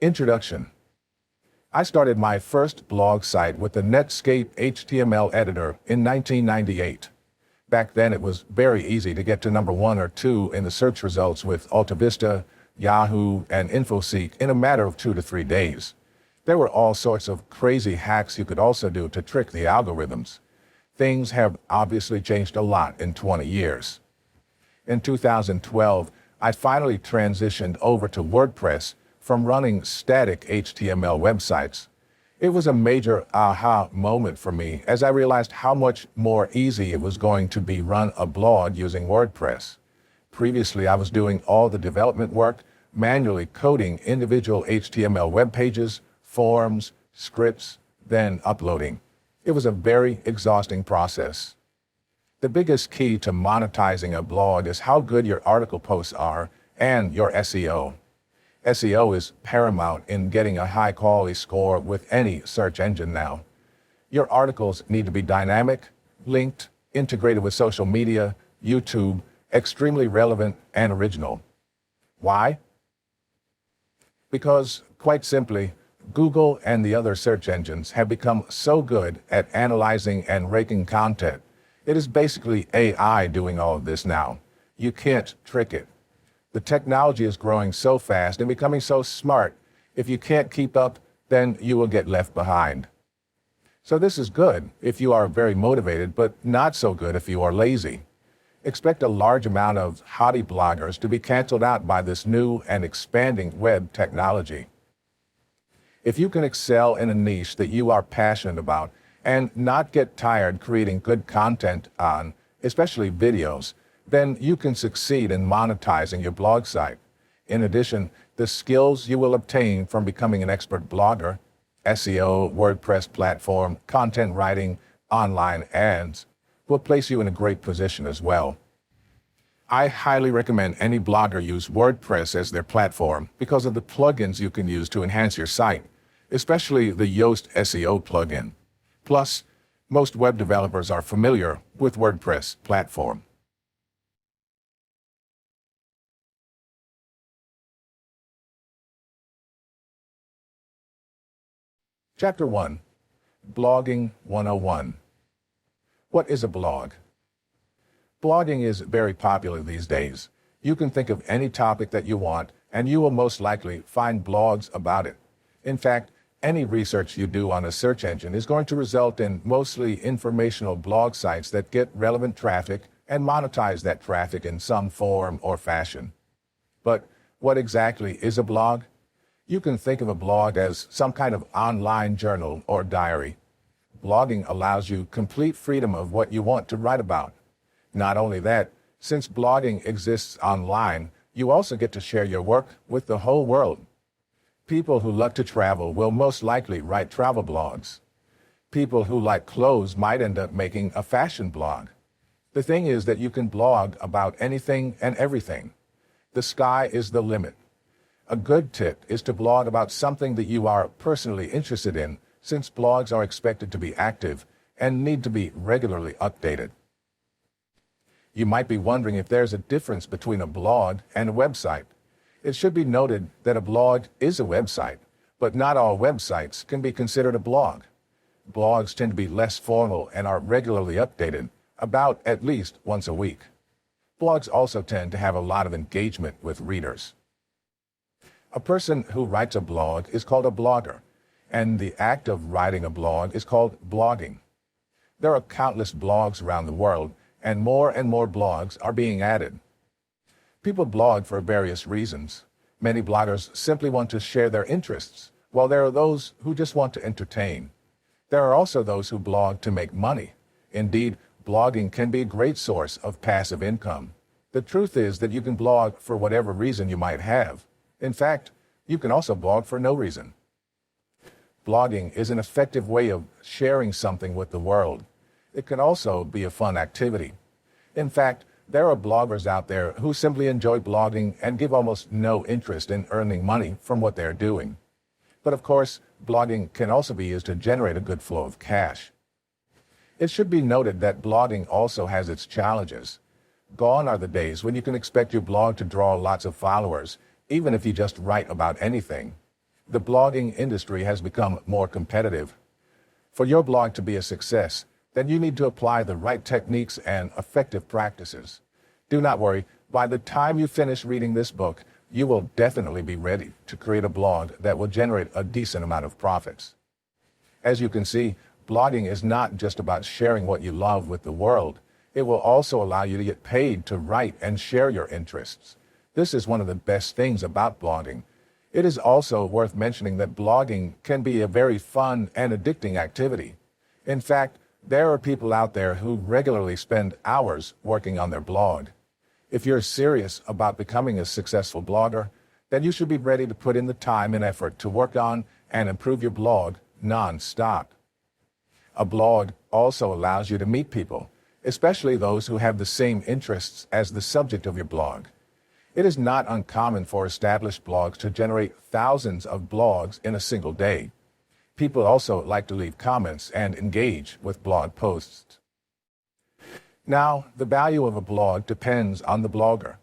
Introduction. I started my first blog site with the Netscape HTML editor in 1998. Back then it was very easy to get to number 1 or 2 in the search results with AltaVista, Yahoo, and InfoSeek in a matter of 2 to 3 days. There were all sorts of crazy hacks you could also do to trick the algorithms. Things have obviously changed a lot in 20 years. In 2012, I finally transitioned over to WordPress from running static HTML websites. It was a major aha moment for me as I realized how much more easy it was going to be run a blog using WordPress. Previously, I was doing all the development work, manually coding individual HTML web pages, forms, scripts, then uploading. It was a very exhausting process. The biggest key to monetizing a blog is how good your article posts are and your SEO. SEO is paramount in getting a high-quality score with any search engine now. Your articles need to be dynamic, linked, integrated with social media, YouTube, extremely relevant, and original. Why? Because, quite simply, Google and the other search engines have become so good at analyzing and ranking content. It is basically AI doing all of this now. You can't trick it. The technology is growing so fast and becoming so smart. If you can't keep up, then you will get left behind. So this is good if you are very motivated, but not so good if you are lazy. Expect a large amount of hobby bloggers to be canceled out by this new and expanding web technology. If you can excel in a niche that you are passionate about and not get tired creating good content on, especially videos, then you can succeed in monetizing your blog site. In addition, the skills you will obtain from becoming an expert blogger, SEO, WordPress platform, content writing, online ads, will place you in a great position as well. I highly recommend any blogger use WordPress as their platform because of the plugins you can use to enhance your site, especially the Yoast SEO plugin. Plus, most web developers are familiar with WordPress platform. Chapter 1. Blogging 101. What is a blog? Blogging is very popular these days. You can think of any topic that you want, and you will most likely find blogs about it. In fact, any research you do on a search engine is going to result in mostly informational blog sites that get relevant traffic and monetize that traffic in some form or fashion. But what exactly is a blog? You can think of a blog as some kind of online journal or diary. Blogging allows you complete freedom of what you want to write about. Not only that, since blogging exists online, you also get to share your work with the whole world. People who love to travel will most likely write travel blogs. People who like clothes might end up making a fashion blog. The thing is that you can blog about anything and everything. The sky is the limit. A good tip is to blog about something that you are personally interested in, since blogs are expected to be active and need to be regularly updated. You might be wondering if there's a difference between a blog and a website. It should be noted that a blog is a website, but not all websites can be considered a blog. Blogs tend to be less formal and are regularly updated, about at least once a week. Blogs also tend to have a lot of engagement with readers. A person who writes a blog is called a blogger, and the act of writing a blog is called blogging. There are countless blogs around the world, and more blogs are being added. People blog for various reasons. Many bloggers simply want to share their interests, while there are those who just want to entertain. There are also those who blog to make money. Indeed, blogging can be a great source of passive income. The truth is that you can blog for whatever reason you might have. In fact, you can also blog for no reason. Blogging is an effective way of sharing something with the world. It can also be a fun activity. In fact, there are bloggers out there who simply enjoy blogging and give almost no interest in earning money from what they're doing. But of course, blogging can also be used to generate a good flow of cash. It should be noted that blogging also has its challenges. Gone are the days when you can expect your blog to draw lots of followers, even if you just write about anything. The blogging industry has become more competitive. For your blog to be a success, then you need to apply the right techniques and effective practices. Do not worry, by the time you finish reading this book, you will definitely be ready to create a blog that will generate a decent amount of profits. As you can see, blogging is not just about sharing what you love with the world. It will also allow you to get paid to write and share your interests. This is one of the best things about blogging. It is also worth mentioning that blogging can be a very fun and addicting activity. In fact, there are people out there who regularly spend hours working on their blog. If you're serious about becoming a successful blogger, then you should be ready to put in the time and effort to work on and improve your blog non-stop. A blog also allows you to meet people, especially those who have the same interests as the subject of your blog. It is not uncommon for established blogs to generate thousands of blogs in a single day. People also like to leave comments and engage with blog posts. Now, the value of a blog depends on the blogger.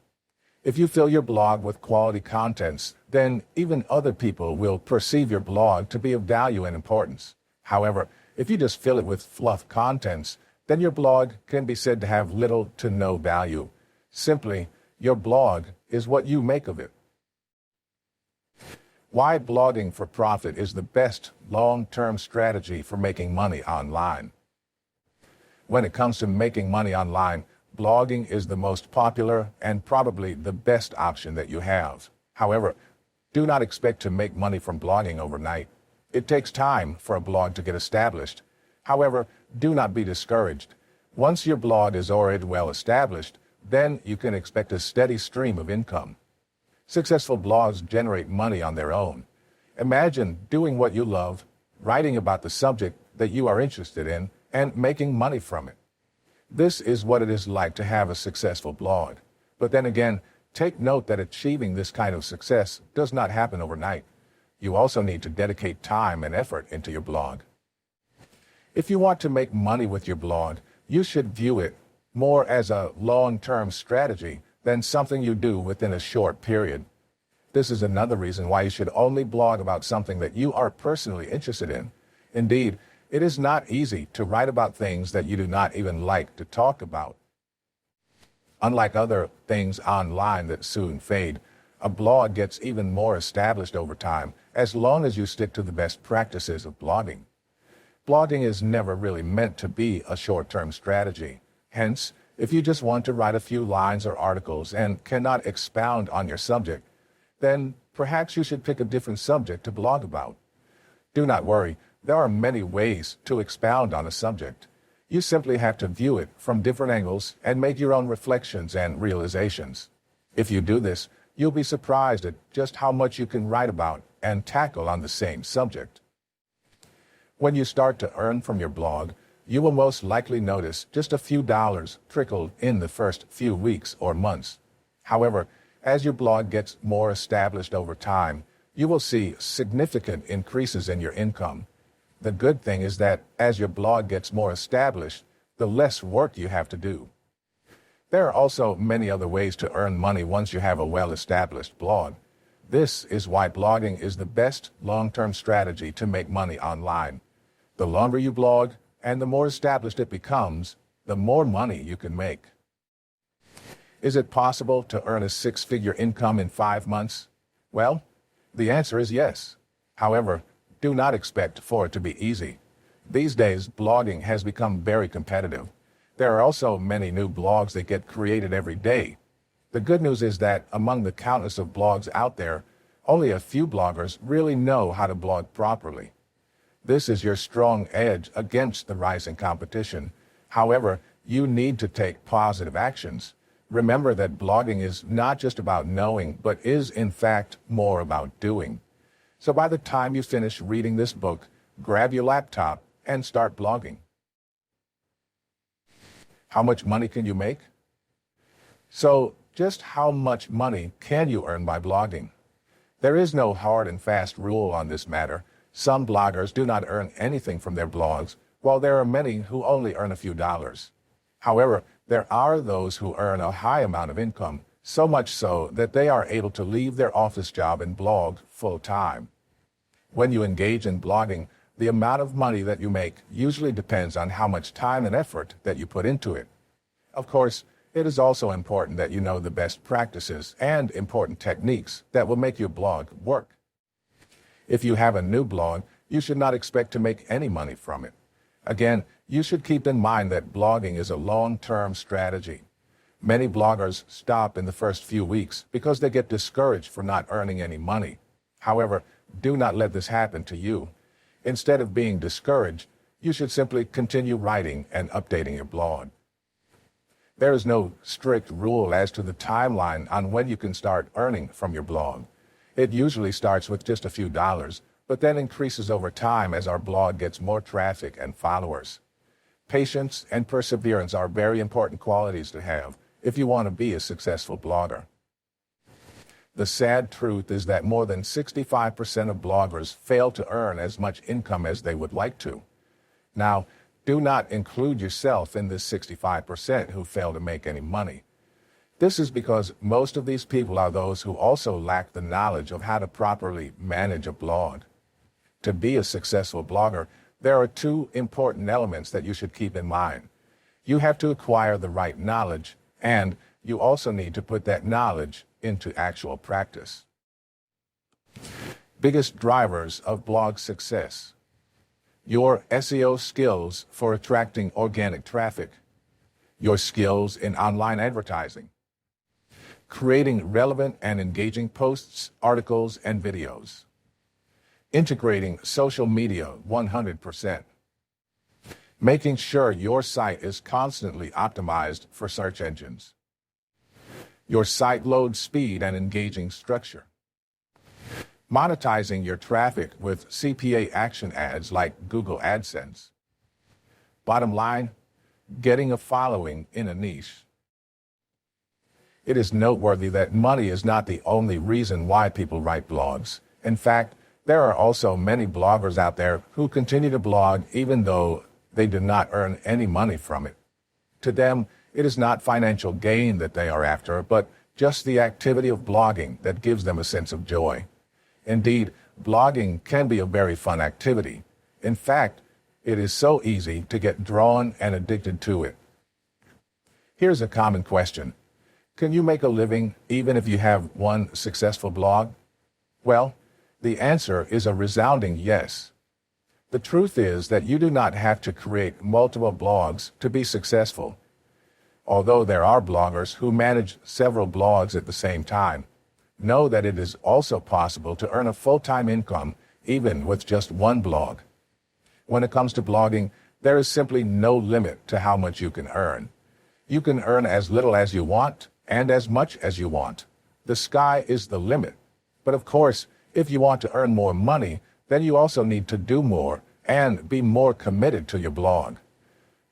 If you fill your blog with quality contents, then even other people will perceive your blog to be of value and importance. However, if you just fill it with fluff contents, then your blog can be said to have little to no value. Simply, your blog is what you make of it. Why blogging for profit is the best long-term strategy for making money online. When it comes to making money online, blogging is the most popular and probably the best option that you have. However, do not expect to make money from blogging overnight. It takes time for a blog to get established. However, do not be discouraged. Once your blog is already well established, then you can expect a steady stream of income. Successful blogs generate money on their own. Imagine doing what you love, writing about the subject that you are interested in, and making money from it. This is what it is like to have a successful blog. But then again, take note that achieving this kind of success does not happen overnight. You also need to dedicate time and effort into your blog. If you want to make money with your blog, you should view it more as a long-term strategy than something you do within a short period. This is another reason why you should only blog about something that you are personally interested in. Indeed, it is not easy to write about things that you do not even like to talk about. Unlike other things online that soon fade, a blog gets even more established over time as long as you stick to the best practices of blogging. Blogging is never really meant to be a short-term strategy. Hence, if you just want to write a few lines or articles and cannot expound on your subject, then perhaps you should pick a different subject to blog about. Do not worry, there are many ways to expound on a subject. You simply have to view it from different angles and make your own reflections and realizations. If you do this, you'll be surprised at just how much you can write about and tackle on the same subject. When you start to earn from your blog, you will most likely notice just a few dollars trickled in the first few weeks or months. However, as your blog gets more established over time, you will see significant increases in your income. The good thing is that as your blog gets more established, the less work you have to do. There are also many other ways to earn money once you have a well-established blog. This is why blogging is the best long-term strategy to make money online. The longer you blog and the more established it becomes, the more money you can make. Is it possible to earn a six-figure income in 5 months? Well, the answer is yes. However, do not expect for it to be easy. These days, blogging has become very competitive. There are also many new blogs that get created every day. The good news is that among the countless of blogs out there, only a few bloggers really know how to blog properly. This is your strong edge against the rising competition. However, you need to take positive actions. Remember that blogging is not just about knowing, but is in fact more about doing. So by the time you finish reading this book, grab your laptop and start blogging. How much money can you make? So, just how much money can you earn by blogging? There is no hard and fast rule on this matter. Some bloggers do not earn anything from their blogs, while there are many who only earn a few dollars. However, there are those who earn a high amount of income, so much so that they are able to leave their office job and blog full-time. When you engage in blogging, the amount of money that you make usually depends on how much time and effort that you put into it. Of course, it is also important that you know the best practices and important techniques that will make your blog work. If you have a new blog, you should not expect to make any money from it. Again, you should keep in mind that blogging is a long-term strategy. Many bloggers stop in the first few weeks because they get discouraged for not earning any money. However, do not let this happen to you. Instead of being discouraged, you should simply continue writing and updating your blog. There is no strict rule as to the timeline on when you can start earning from your blog. It usually starts with just a few dollars, but then increases over time as our blog gets more traffic and followers. Patience and perseverance are very important qualities to have if you want to be a successful blogger. The sad truth is that more than 65% of bloggers fail to earn as much income as they would like to. Now, do not include yourself in this 65% who fail to make any money. This is because most of these people are those who also lack the knowledge of how to properly manage a blog. To be a successful blogger, there are two important elements that you should keep in mind. You have to acquire the right knowledge, and you also need to put that knowledge into actual practice. Biggest drivers of blog success: your SEO skills for attracting organic traffic, your skills in online advertising, creating relevant and engaging posts, articles, and videos, integrating social media 100%, making sure your site is constantly optimized for search engines, your site load speed and engaging structure, monetizing your traffic with CPA action ads like Google AdSense. Bottom line, getting a following in a niche. It is noteworthy that money is not the only reason why people write blogs. In fact, there are also many bloggers out there who continue to blog even though they do not earn any money from it. To them, it is not financial gain that they are after, but just the activity of blogging that gives them a sense of joy. Indeed, blogging can be a very fun activity. In fact, it is so easy to get drawn and addicted to it. Here's a common question. Can you make a living even if you have one successful blog? Well, the answer is a resounding yes. The truth is that you do not have to create multiple blogs to be successful. Although there are bloggers who manage several blogs at the same time, know that it is also possible to earn a full-time income even with just one blog. When it comes to blogging, there is simply no limit to how much you can earn. You can earn as little as you want and as much as you want. The sky is the limit. But of course, if you want to earn more money, then you also need to do more and be more committed to your blog.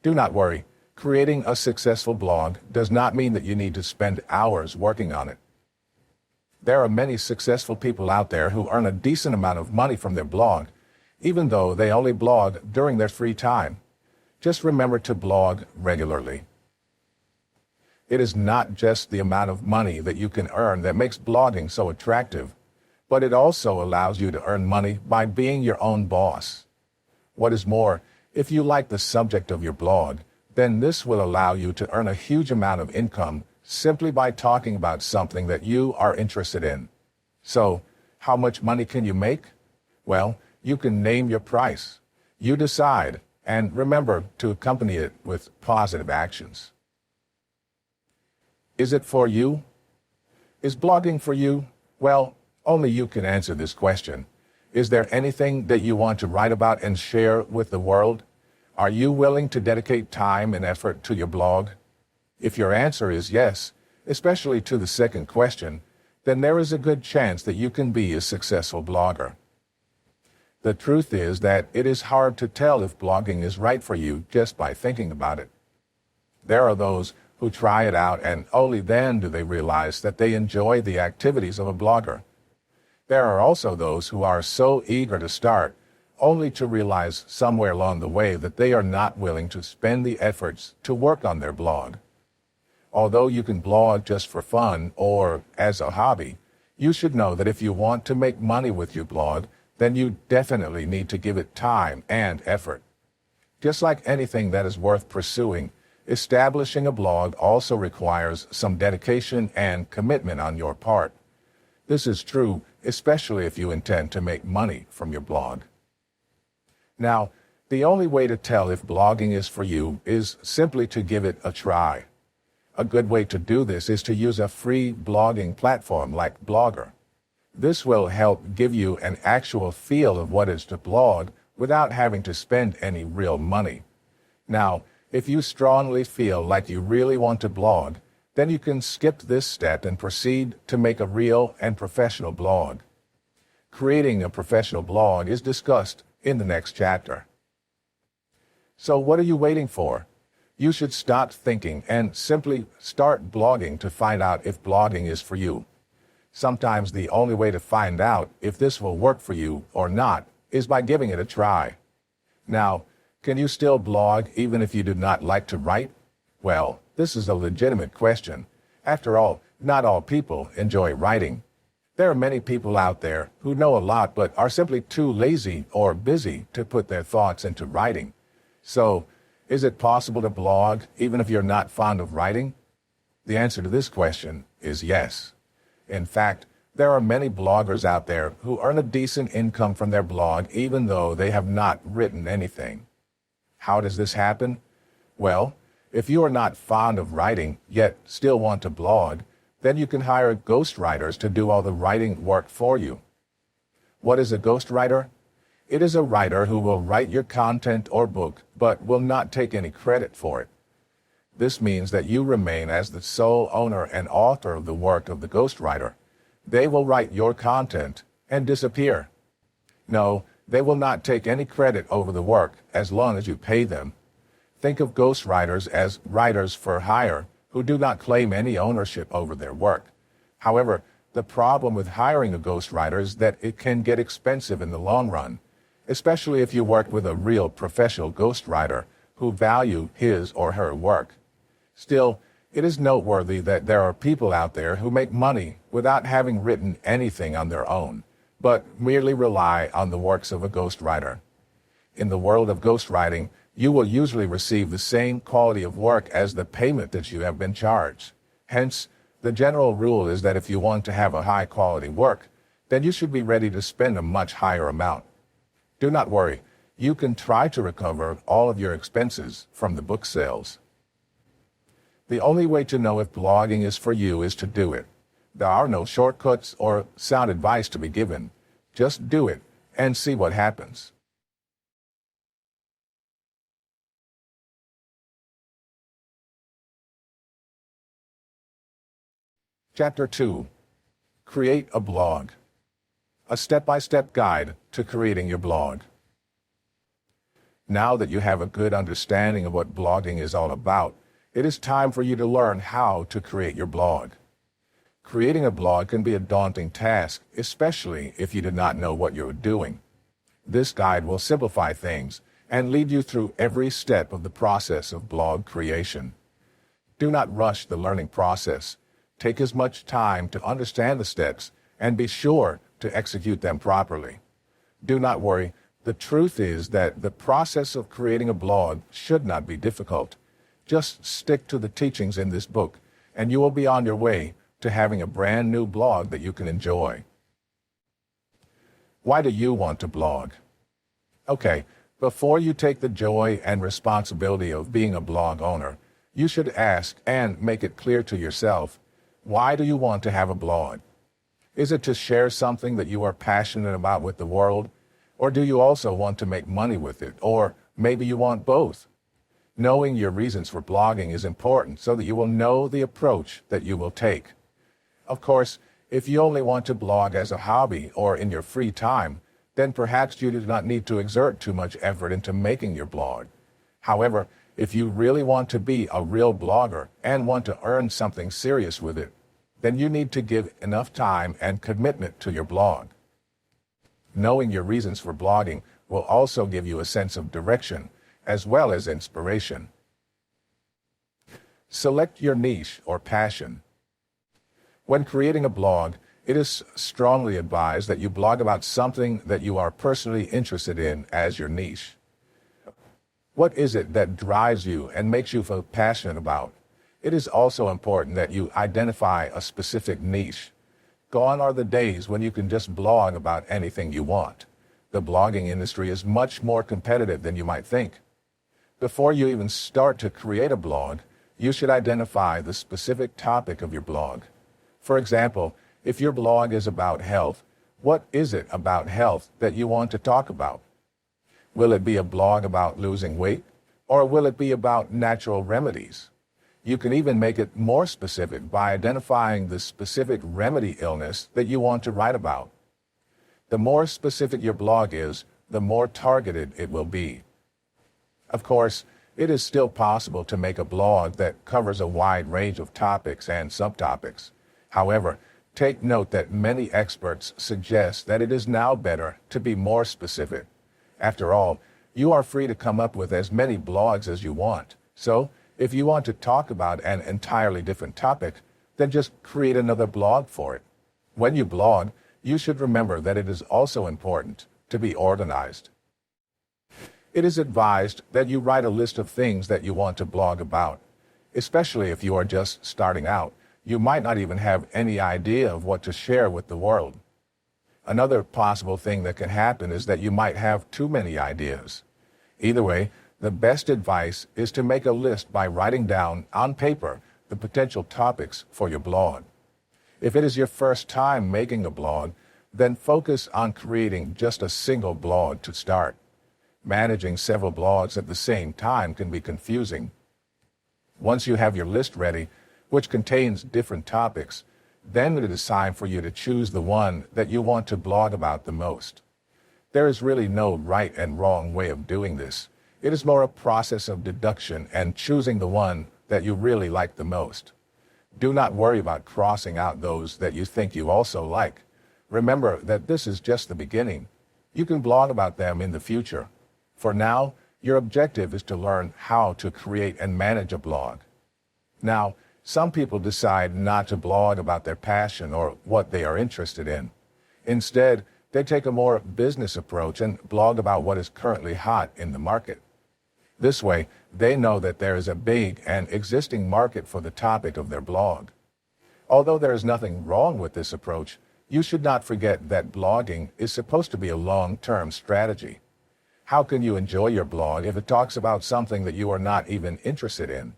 Do not worry. Creating a successful blog does not mean that you need to spend hours working on it. There are many successful people out there who earn a decent amount of money from their blog, even though they only blog during their free time. Just remember to blog regularly. It is not just the amount of money that you can earn that makes blogging so attractive, but it also allows you to earn money by being your own boss. What is more, if you like the subject of your blog, then this will allow you to earn a huge amount of income simply by talking about something that you are interested in. So, how much money can you make? Well, you can name your price. You decide, and remember to accompany it with positive actions. Is it for you? Is blogging for you? Well, only you can answer this question. Is there anything that you want to write about and share with the world? Are you willing to dedicate time and effort to your blog? If your answer is yes, especially to the second question, then there is a good chance that you can be a successful blogger. The truth is that it is hard to tell if blogging is right for you just by thinking about it. There are those who try it out and only then do they realize that they enjoy the activities of a blogger. There are also those who are so eager to start only to realize somewhere along the way that they are not willing to spend the efforts to work on their blog. Although you can blog just for fun or as a hobby, you should know that if you want to make money with your blog, then you definitely need to give it time and effort. Just like anything that is worth pursuing, establishing a blog also requires some dedication and commitment on your part. This is true, especially if you intend to make money from your blog. Now, the only way to tell if blogging is for you is simply to give it a try. A good way to do this is to use a free blogging platform like Blogger. This will help give you an actual feel of what is to blog without having to spend any real money. Now, if you strongly feel like you really want to blog, then you can skip this step and proceed to make a real and professional blog. Creating a professional blog is discussed in the next chapter. So what are you waiting for? You should stop thinking and simply start blogging to find out if blogging is for you. Sometimes the only way to find out if this will work for you or not is by giving it a try. Now, can you still blog even if you do not like to write? Well, this is a legitimate question. After all, not all people enjoy writing. There are many people out there who know a lot but are simply too lazy or busy to put their thoughts into writing. So, is it possible to blog even if you're not fond of writing? The answer to this question is yes. In fact, there are many bloggers out there who earn a decent income from their blog even though they have not written anything. How does this happen? Well, if you are not fond of writing yet still want to blog, then you can hire ghostwriters to do all the writing work for you. What is a ghostwriter? It is a writer who will write your content or book, but will not take any credit for it. This means that you remain as the sole owner and author of the work of the ghostwriter. They will write your content and disappear. No, they will not take any credit over the work as long as you pay them. Think of ghostwriters as writers for hire who do not claim any ownership over their work. However, the problem with hiring a ghostwriter is that it can get expensive in the long run, especially if you work with a real professional ghostwriter who value his or her work. Still, it is noteworthy that there are people out there who make money without having written anything on their own, but merely rely on the works of a ghostwriter. In the world of ghostwriting, you will usually receive the same quality of work as the payment that you have been charged. Hence, the general rule is that if you want to have a high-quality work, then you should be ready to spend a much higher amount. Do not worry, you can try to recover all of your expenses from the book sales. The only way to know if blogging is for you is to do it. There are no shortcuts or sound advice to be given. Just do it and see what happens. Chapter 2. Create a blog. A step-by-step guide to creating your blog. Now that you have a good understanding of what blogging is all about, it is time for you to learn how to create your blog. Creating a blog can be a daunting task, especially if you do not know what you're doing. This guide will simplify things and lead you through every step of the process of blog creation. Do not rush the learning process. Take as much time to understand the steps and be sure to execute them properly. Do not worry. The truth is that the process of creating a blog should not be difficult. Just stick to the teachings in this book, and you will be on your way to having a brand new blog that you can enjoy. Why do you want to blog? Okay, before you take the joy and responsibility of being a blog owner, you should ask and make it clear to yourself, why do you want to have a blog? Is it to share something that you are passionate about with the world? Or do you also want to make money with it? Or maybe you want both? Knowing your reasons for blogging is important so that you will know the approach that you will take. Of course, if you only want to blog as a hobby or in your free time, then perhaps you do not need to exert too much effort into making your blog. However, if you really want to be a real blogger and want to earn something serious with it, then you need to give enough time and commitment to your blog. Knowing your reasons for blogging will also give you a sense of direction as well as inspiration. Select your niche or passion. When creating a blog, It is strongly advised that you blog about something that you are personally interested in as your niche. What is it that drives you and makes you feel passionate about? It is also important that you identify a specific niche. Gone are the days when you can just blog about anything you want. The blogging industry is much more competitive than you might think. Before you even start to create a blog, you should identify the specific topic of your blog. For example, if your blog is about health, what is it about health that you want to talk about? Will it be a blog about losing weight, or will it be about natural remedies? You can even make it more specific by identifying the specific remedy illness that you want to write about. The more specific your blog is, the more targeted it will be. Of course, it is still possible to make a blog that covers a wide range of topics and subtopics. However, take note that many experts suggest that it is now better to be more specific. After all, you are free to come up with as many blogs as you want. So, if you want to talk about an entirely different topic, then just create another blog for it. When you blog, you should remember that it is also important to be organized. It is advised that you write a list of things that you want to blog about. Especially if you are just starting out, you might not even have any idea of what to share with the world. Another possible thing that can happen is that you might have too many ideas. Either way, the best advice is to make a list by writing down on paper the potential topics for your blog. If it is your first time making a blog, then focus on creating just a single blog to start. Managing several blogs at the same time can be confusing. Once you have your list ready, which contains different topics, then it is time for you to choose the one that you want to blog about the most. There is really no right and wrong way of doing this. It is more a process of deduction and choosing the one that you really like the most. Do not worry about crossing out those that you think you also like. Remember that this is just the beginning. You can blog about them in the future. For now, your objective is to learn how to create and manage a blog. Now, some people decide not to blog about their passion or what they are interested in. Instead, they take a more business approach and blog about what is currently hot in the market. This way, they know that there is a big and existing market for the topic of their blog. Although there is nothing wrong with this approach, you should not forget that blogging is supposed to be a long-term strategy. How can you enjoy your blog if it talks about something that you are not even interested in?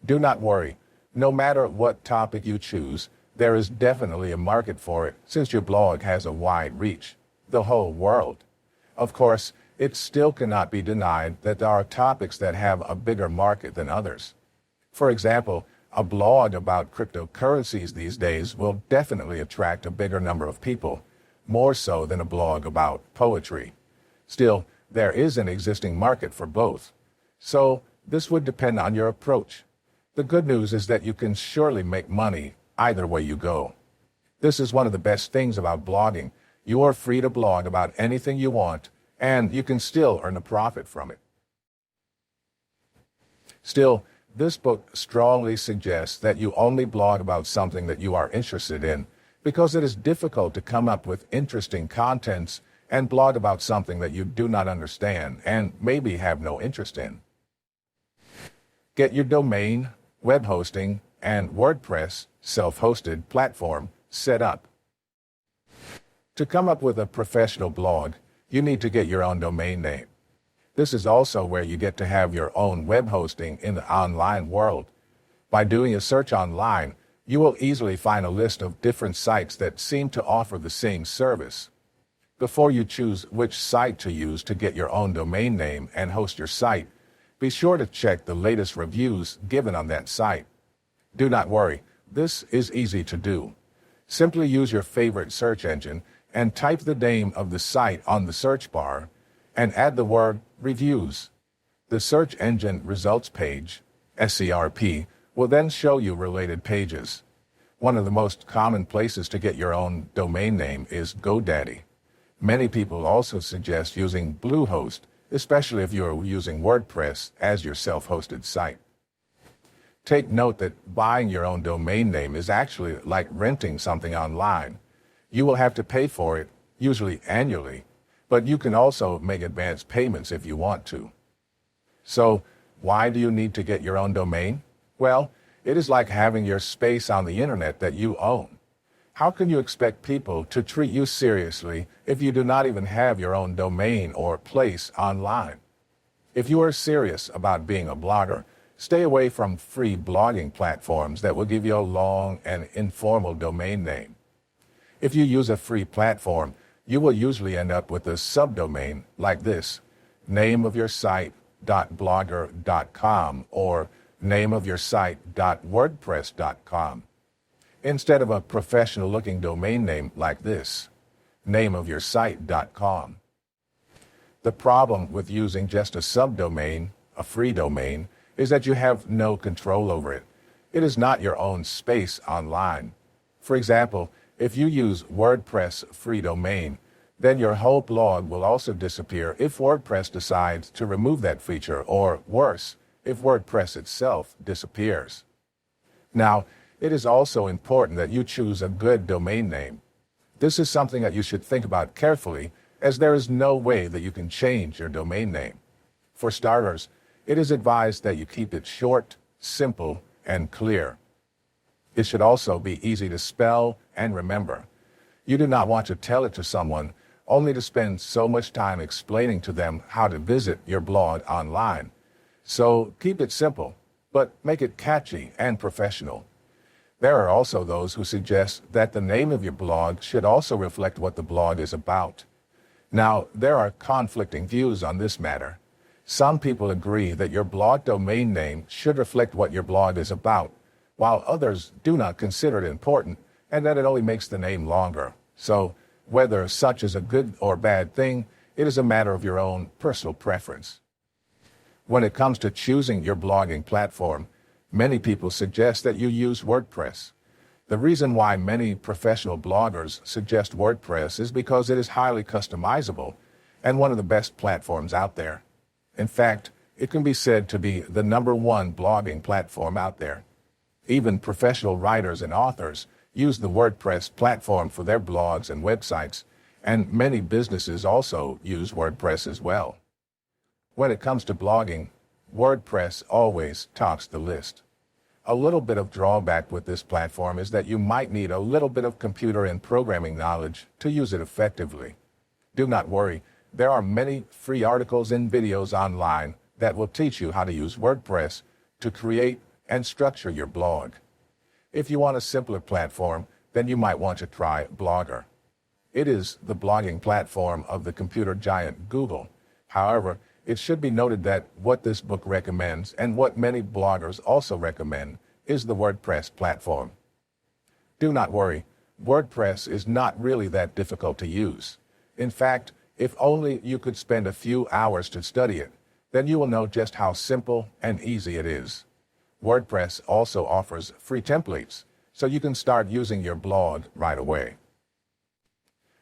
Do not worry. No matter what topic you choose, there is definitely a market for it since your blog has a wide reach, the whole world. Of course, it still cannot be denied that there are topics that have a bigger market than others. For example, a blog about cryptocurrencies these days will definitely attract a bigger number of people, more so than a blog about poetry. Still, there is an existing market for both. So, this would depend on your approach. The good news is that you can surely make money either way you go. This is one of the best things about blogging. You are free to blog about anything you want, and you can still earn a profit from it. Still, this book strongly suggests that you only blog about something that you are interested in, because it is difficult to come up with interesting contents and blog about something that you do not understand and maybe have no interest in. Get your domain, web hosting, and WordPress self-hosted platform set up. To come up with a professional blog, you need to get your own domain name. This is also where you get to have your own web hosting in the online world. By doing a search online, you will easily find a list of different sites that seem to offer the same service. Before you choose which site to use to get your own domain name and host your site, be sure to check the latest reviews given on that site. Do not worry, this is easy to do. Simply use your favorite search engine and type the name of the site on the search bar and add the word reviews. The search engine results page, SERP, will then show you related pages. One of the most common places to get your own domain name is GoDaddy. Many people also suggest using Bluehost, especially if you are using WordPress as your self-hosted site. Take note that buying your own domain name is actually like renting something online. You will have to pay for it, usually annually, but you can also make advance payments if you want to. So, why do you need to get your own domain? Well, it is like having your space on the internet that you own. How can you expect people to treat you seriously if you do not even have your own domain or place online? If you are serious about being a blogger, stay away from free blogging platforms that will give you a long and informal domain name. If you use a free platform, you will usually end up with a subdomain like this: nameofyoursite.blogger.com or nameofyoursite.wordpress.com, instead of a professional-looking domain name like this, nameofyoursite.com. The problem with using just a subdomain, a free domain, is that you have no control over it. It is not your own space online. For example, if you use WordPress free domain, then your whole blog will also disappear if WordPress decides to remove that feature, or worse, if WordPress itself disappears. Now, it is also important that you choose a good domain name. This is something that you should think about carefully, as there is no way that you can change your domain name. For starters, it is advised that you keep it short, simple, and clear. It should also be easy to spell and remember. You do not want to tell it to someone only to spend so much time explaining to them how to visit your blog online. So keep it simple, but make it catchy and professional. There are also those who suggest that the name of your blog should also reflect what the blog is about. Now, there are conflicting views on this matter. Some people agree that your blog domain name should reflect what your blog is about, while others do not consider it important and that it only makes the name longer. So, whether such is a good or bad thing, it is a matter of your own personal preference. When it comes to choosing your blogging platform, many people suggest that you use WordPress. The reason why many professional bloggers suggest WordPress is because it is highly customizable and one of the best platforms out there. In fact, it can be said to be the #1 blogging platform out there. Even professional writers and authors use the WordPress platform for their blogs and websites, and many businesses also use WordPress as well. When it comes to blogging, WordPress always tops the list. A little bit of drawback with this platform is that you might need a little bit of computer and programming knowledge to use it effectively. Do not worry, there are many free articles and videos online that will teach you how to use WordPress to create and structure your blog. If you want a simpler platform, then you might want to try Blogger. It is the blogging platform of the computer giant Google. However, it should be noted that what this book recommends, and what many bloggers also recommend, is the WordPress platform. Do not worry, WordPress is not really that difficult to use. In fact, if only you could spend a few hours to study it, then you will know just how simple and easy it is. WordPress also offers free templates, so you can start using your blog right away.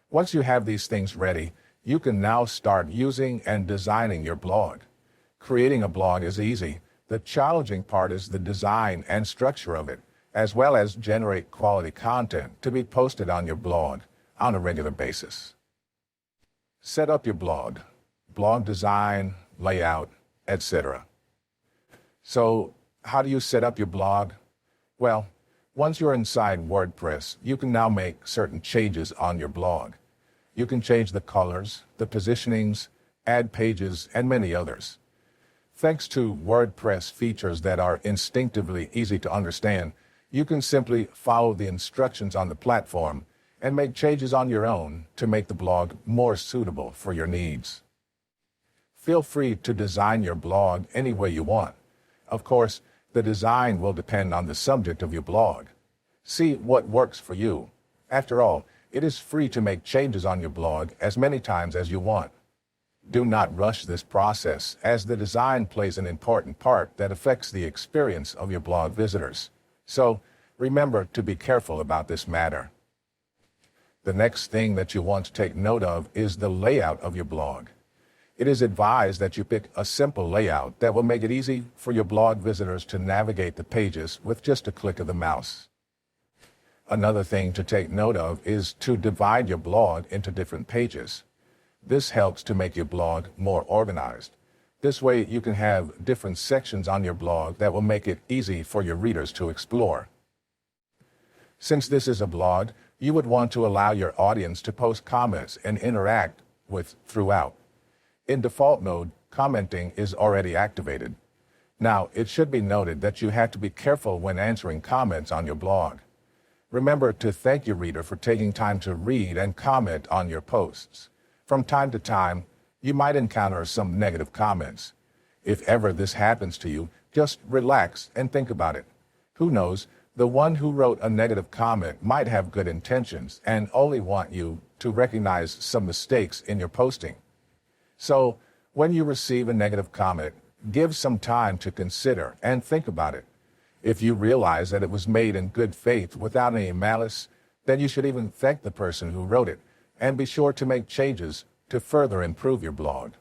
Once you have these things ready, you can now start using and designing your blog. Creating a blog is easy. The challenging part is the design and structure of it, as well as generate quality content to be posted on your blog on a regular basis. Set up your blog design, layout, etc. So, how do you set up your blog? Well, once you're inside WordPress, you can now make certain changes on your blog. You can change the colors, the positionings, add pages, and many others. Thanks to WordPress features that are instinctively easy to understand, you can simply follow the instructions on the platform and make changes on your own to make the blog more suitable for your needs. Feel free to design your blog any way you want. Of course, the design will depend on the subject of your blog. See what works for you. After all, it is free to make changes on your blog as many times as you want. Do not rush this process, as the design plays an important part that affects the experience of your blog visitors. So, remember to be careful about this matter. The next thing that you want to take note of is the layout of your blog. It is advised that you pick a simple layout that will make it easy for your blog visitors to navigate the pages with just a click of the mouse. Another thing to take note of is to divide your blog into different pages. This helps to make your blog more organized. This way you can have different sections on your blog that will make it easy for your readers to explore. Since this is a blog, you would want to allow your audience to post comments and interact with throughout. In default mode, commenting is already activated. Now, it should be noted that you have to be careful when answering comments on your blog. Remember to thank your reader for taking time to read and comment on your posts. From time to time, you might encounter some negative comments. If ever this happens to you, just relax and think about it. Who knows, the one who wrote a negative comment might have good intentions and only want you to recognize some mistakes in your posting. So, when you receive a negative comment, give some time to consider and think about it. If you realize that it was made in good faith without any malice, then you should even thank the person who wrote it and be sure to make changes to further improve your blog.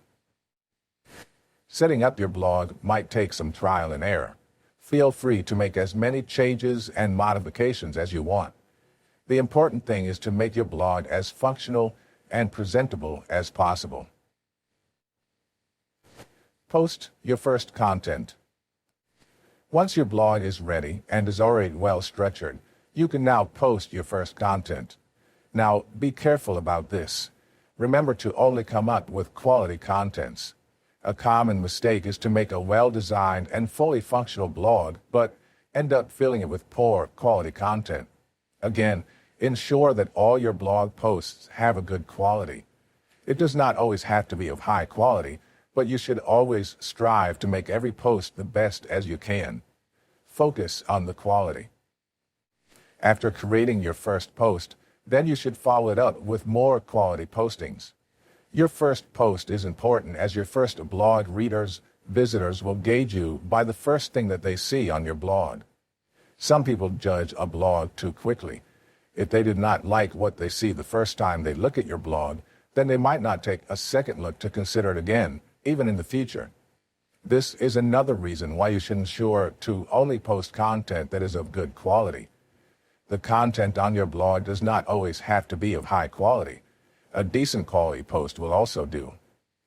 Setting up your blog might take some trial and error. Feel free to make as many changes and modifications as you want. The important thing is to make your blog as functional and presentable as possible. Post your first content. Once your blog is ready and is already well structured, you can now post your first content. Now, be careful about this. Remember to only come up with quality contents. A common mistake is to make a well-designed and fully functional blog, but end up filling it with poor quality content. Again, ensure that all your blog posts have a good quality. It does not always have to be of high quality, but you should always strive to make every post the best as you can. Focus on the quality. After creating your first post, then you should follow it up with more quality postings. Your first post is important as your first blog visitors will gauge you by the first thing that they see on your blog. Some people judge a blog too quickly. If they did not like what they see the first time they look at your blog, then they might not take a second look to consider it again, even in the future. This is another reason why you should ensure to only post content that is of good quality. The content on your blog does not always have to be of high quality. A decent quality post will also do.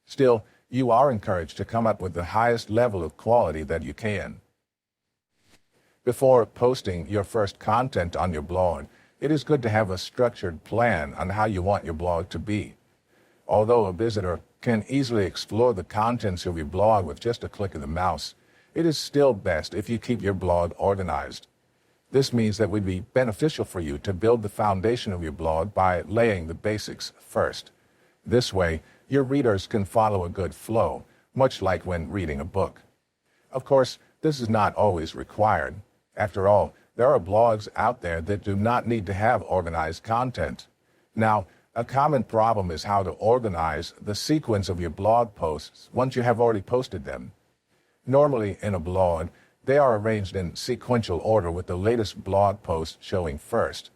Still, you are encouraged to come up with the highest level of quality that you can. Before posting your first content on your blog, it is good to have a structured plan on how you want your blog to be. Although a visitor can easily explore the contents of your blog with just a click of the mouse, it is still best if you keep your blog organized. This means that it would be beneficial for you to build the foundation of your blog by laying the basics first. This way, your readers can follow a good flow, much like when reading a book. Of course, this is not always required. After all, there are blogs out there that do not need to have organized content. Now, a common problem is how to organize the sequence of your blog posts once you have already posted them. Normally, in a blog, they are arranged in sequential order with the latest blog post showing first.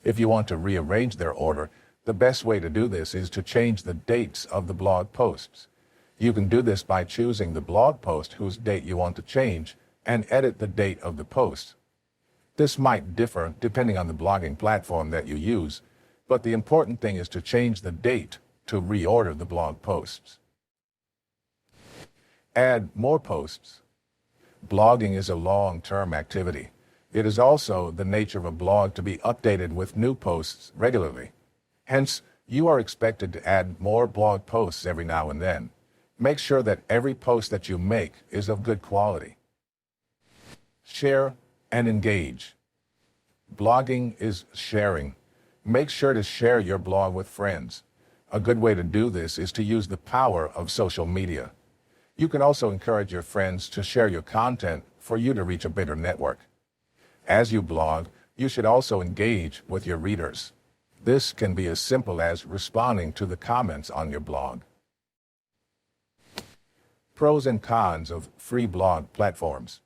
If you want to rearrange their order, the best way to do this is to change the dates of the blog posts. You can do this by choosing the blog post whose date you want to change and edit the date of the post. This might differ depending on the blogging platform that you use, but the important thing is to change the date to reorder the blog posts. Add more posts. Blogging is a long-term activity. It is also the nature of a blog to be updated with new posts regularly. Hence, you are expected to add more blog posts every now and then. Make sure that every post that you make is of good quality. Share and engage. Blogging is sharing. Make sure to share your blog with friends. A good way to do this is to use the power of social media. You can also encourage your friends to share your content for you to reach a bigger network. As you blog, you should also engage with your readers. This can be as simple as responding to the comments on your blog. Pros and cons of free blog platforms.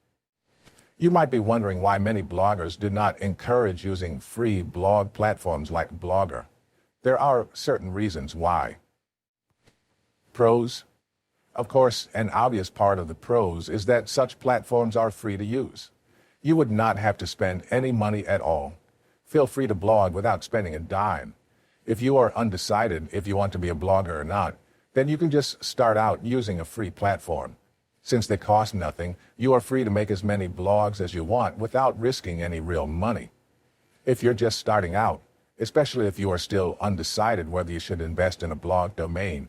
You might be wondering why many bloggers do not encourage using free blog platforms like Blogger. There are certain reasons why. Pros: Of course, an obvious part of the pros is that such platforms are free to use. You would not have to spend any money at all. Feel free to blog without spending a dime. If you are undecided if you want to be a blogger or not, then you can just start out using a free platform. Since they cost nothing, you are free to make as many blogs as you want without risking any real money. If you're just starting out, especially if you are still undecided whether you should invest in a blog domain,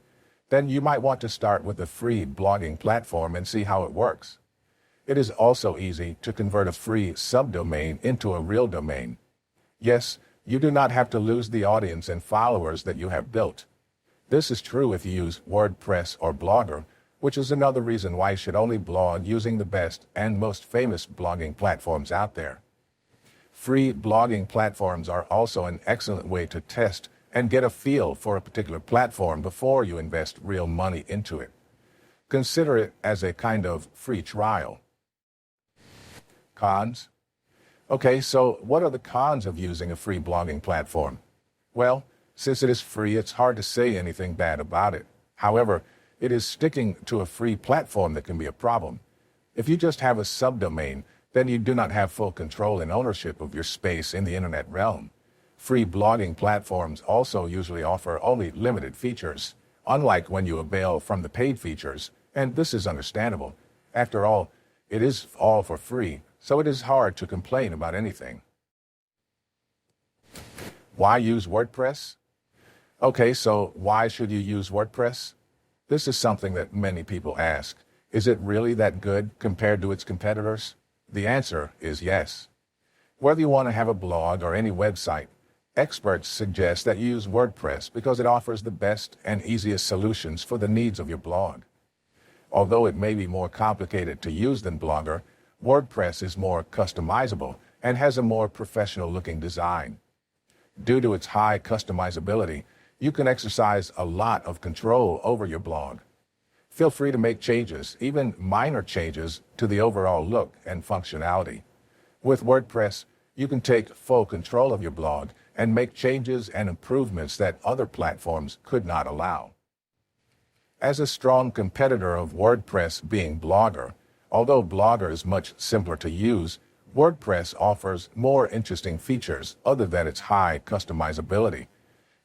then you might want to start with a free blogging platform and see how it works. It is also easy to convert a free subdomain into a real domain. Yes, you do not have to lose the audience and followers that you have built. This is true if you use WordPress or Blogger, which is another reason why you should only blog using the best and most famous blogging platforms out there. Free blogging platforms are also an excellent way to test and get a feel for a particular platform before you invest real money into it. Consider it as a kind of free trial. Cons? Okay, so what are the cons of using a free blogging platform? Well, since it is free, it's hard to say anything bad about it. However, it is sticking to a free platform that can be a problem. If you just have a subdomain, then you do not have full control and ownership of your space in the internet realm. Free blogging platforms also usually offer only limited features, unlike when you avail from the paid features, and this is understandable. After all, it is all for free, so it is hard to complain about anything. Why use WordPress? Okay, so why should you use WordPress? This is something that many people ask. Is it really that good compared to its competitors? The answer is yes. Whether you want to have a blog or any website, experts suggest that you use WordPress because it offers the best and easiest solutions for the needs of your blog. Although it may be more complicated to use than Blogger, WordPress is more customizable and has a more professional-looking design. Due to its high customizability, you can exercise a lot of control over your blog. Feel free to make changes, even minor changes, to the overall look and functionality. With WordPress, you can take full control of your blog and make changes and improvements that other platforms could not allow. As a strong competitor of WordPress being Blogger, although Blogger is much simpler to use, WordPress offers more interesting features other than its high customizability.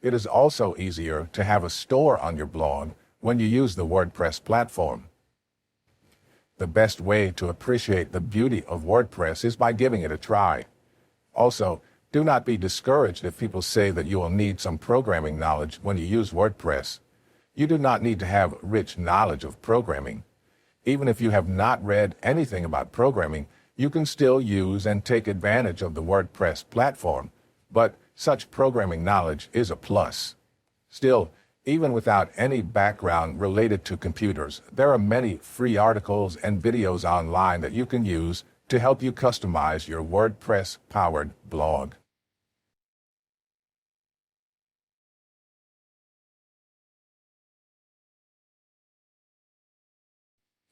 It is also easier to have a store on your blog when you use the WordPress platform. The best way to appreciate the beauty of WordPress is by giving it a try. Also, do not be discouraged if people say that you will need some programming knowledge when you use WordPress. You do not need to have rich knowledge of programming. Even if you have not read anything about programming, you can still use and take advantage of the WordPress platform, but such programming knowledge is a plus. Still, even without any background related to computers, there are many free articles and videos online that you can use to help you customize your WordPress-powered blog.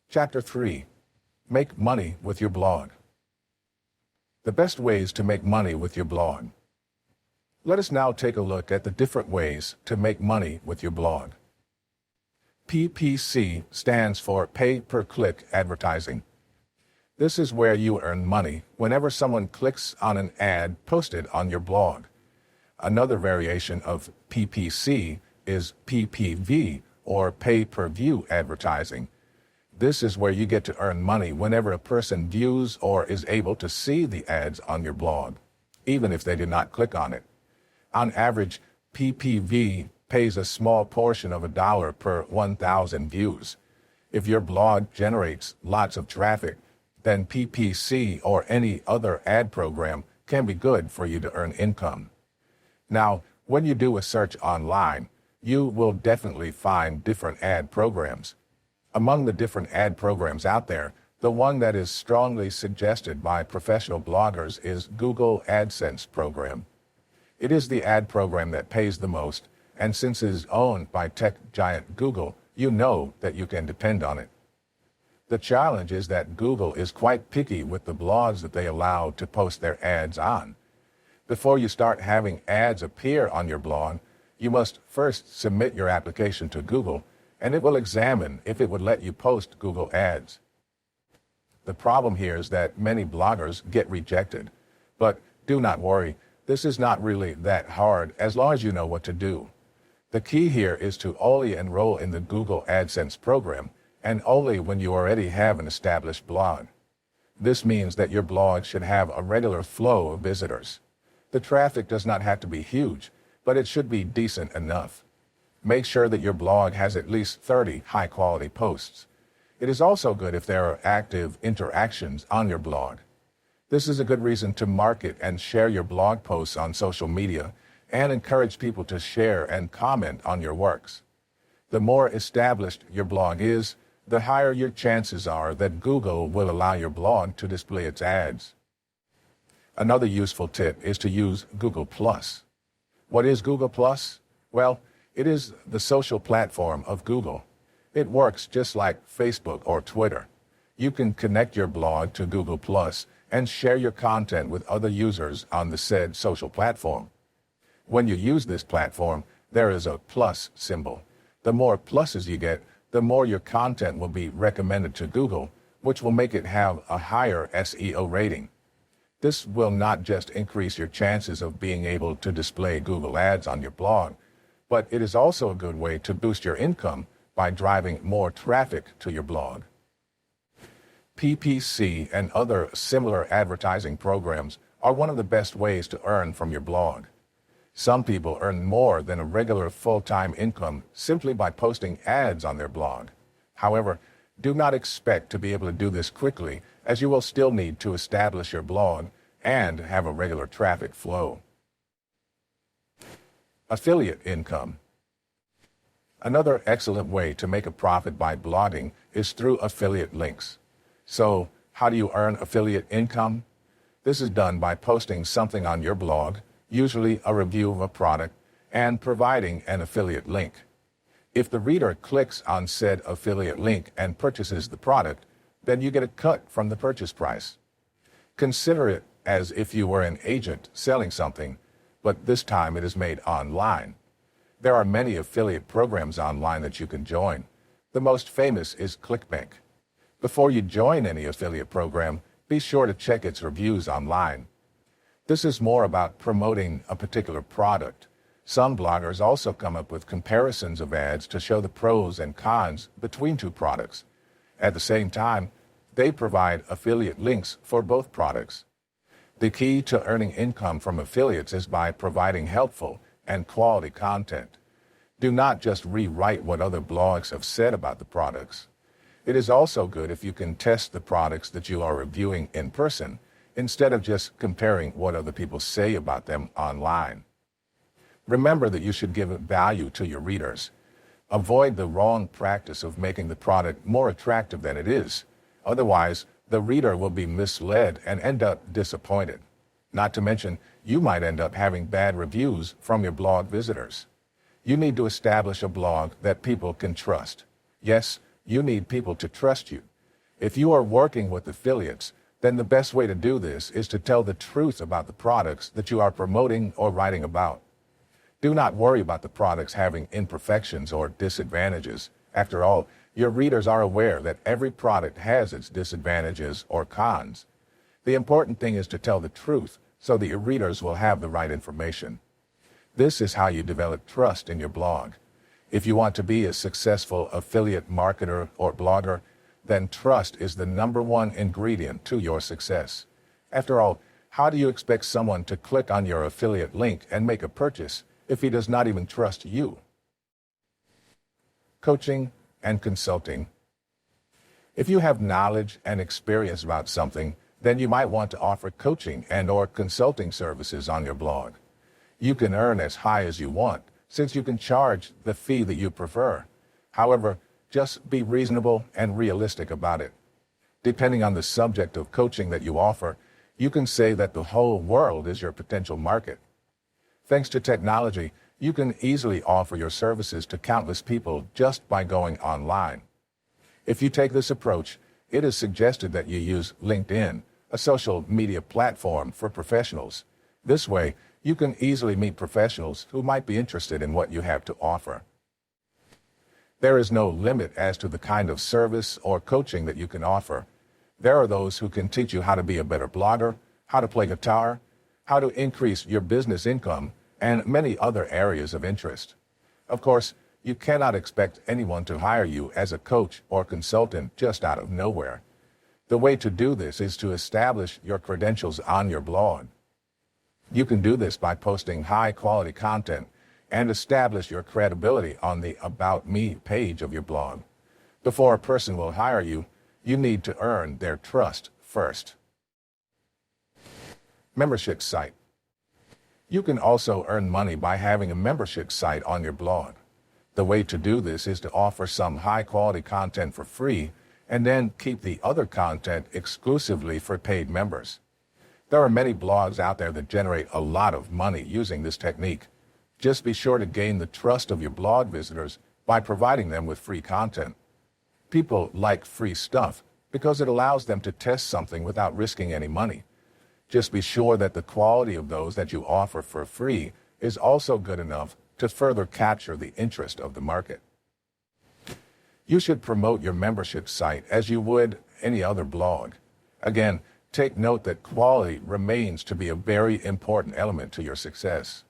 Chapter 3. Make money with your blog. The best ways to make money with your blog. Let us now take a look at the different ways to make money with your blog. PPC stands for pay-per-click advertising. This is where you earn money whenever someone clicks on an ad posted on your blog. Another variation of PPC is PPV, or pay-per-view advertising. This is where you get to earn money whenever a person views or is able to see the ads on your blog, even if they did not click on it. On average, PPV pays a small portion of $1 per 1,000 views. If your blog generates lots of traffic, then PPC or any other ad program can be good for you to earn income. Now, when you do a search online, you will definitely find different ad programs. Among the different ad programs out there, the one that is strongly suggested by professional bloggers is Google AdSense program. It is the ad program that pays the most, and since it is owned by tech giant Google, you know that you can depend on it. The challenge is that Google is quite picky with the blogs that they allow to post their ads on. Before you start having ads appear on your blog, you must first submit your application to Google, and it will examine if it would let you post Google ads. The problem here is that many bloggers get rejected, but do not worry, this is not really that hard as long as you know what to do. The key here is to only enroll in the Google AdSense program, and only when you already have an established blog. This means that your blog should have a regular flow of visitors. The traffic does not have to be huge, but it should be decent enough. Make sure that your blog has at least 30 high-quality posts. It is also good if there are active interactions on your blog. This is a good reason to market and share your blog posts on social media and encourage people to share and comment on your works. The more established your blog is, the higher your chances are that Google will allow your blog to display its ads. Another useful tip is to use Google+. What is Google+? Well, it is the social platform of Google. It works just like Facebook or Twitter. You can connect your blog to Google+ and share your content with other users on the said social platform. When you use this platform, there is a plus symbol. The more pluses you get, the more your content will be recommended to Google, which will make it have a higher SEO rating. This will not just increase your chances of being able to display Google ads on your blog, but it is also a good way to boost your income by driving more traffic to your blog. PPC and other similar advertising programs are one of the best ways to earn from your blog. Some people earn more than a regular full-time income simply by posting ads on their blog. However, do not expect to be able to do this quickly, as you will still need to establish your blog and have a regular traffic flow. Affiliate income. Another excellent way to make a profit by blogging is through affiliate links. So, how do you earn affiliate income? This is done by posting something on your blog, usually a review of a product, and providing an affiliate link. If the reader clicks on said affiliate link and purchases the product, then you get a cut from the purchase price. Consider it as if you were an agent selling something, but this time it is made online. There are many affiliate programs online that you can join. The most famous is ClickBank. Before you join any affiliate program, be sure to check its reviews online. This is more about promoting a particular product. Some bloggers also come up with comparisons of ads to show the pros and cons between two products. At the same time, they provide affiliate links for both products. The key to earning income from affiliates is by providing helpful and quality content. Do not just rewrite what other blogs have said about the products. It is also good if you can test the products that you are reviewing in person, instead of just comparing what other people say about them online. Remember that you should give value to your readers. Avoid the wrong practice of making the product more attractive than it is. Otherwise, the reader will be misled and end up disappointed. Not to mention, you might end up having bad reviews from your blog visitors. You need to establish a blog that people can trust. Yes, you need people to trust you. If you are working with affiliates, then the best way to do this is to tell the truth about the products that you are promoting or writing about. Do not worry about the products having imperfections or disadvantages. After all, your readers are aware that every product has its disadvantages or cons. The important thing is to tell the truth so that your readers will have the right information. This is how you develop trust in your blog. If you want to be a successful affiliate marketer or blogger, then trust is the #1 ingredient to your success. After all, how do you expect someone to click on your affiliate link and make a purchase if he does not even trust you? Coaching and consulting. If you have knowledge and experience about something, then you might want to offer coaching and/or consulting services on your blog. You can earn as high as you want, since you can charge the fee that you prefer. However, just be reasonable and realistic about it. Depending on the subject of coaching that you offer, you can say that the whole world is your potential market. Thanks to technology, you can easily offer your services to countless people just by going online. If you take this approach, it is suggested that you use LinkedIn, a social media platform for professionals. This way, you can easily meet professionals who might be interested in what you have to offer. There is no limit as to the kind of service or coaching that you can offer. There are those who can teach you how to be a better blogger, how to play guitar, how to increase your business income, and many other areas of interest. Of course, you cannot expect anyone to hire you as a coach or consultant just out of nowhere. The way to do this is to establish your credentials on your blog. You can do this by posting high-quality content and establish your credibility on the About Me page of your blog. Before a person will hire you, you need to earn their trust first. Membership site. You can also earn money by having a membership site on your blog. The way to do this is to offer some high-quality content for free and then keep the other content exclusively for paid members. There are many blogs out there that generate a lot of money using this technique. Just be sure to gain the trust of your blog visitors by providing them with free content. People like free stuff because it allows them to test something without risking any money. Just be sure that the quality of those that you offer for free is also good enough to further capture the interest of the market. You should promote your membership site as you would any other blog. Again, take note that quality remains to be a very important element to your success.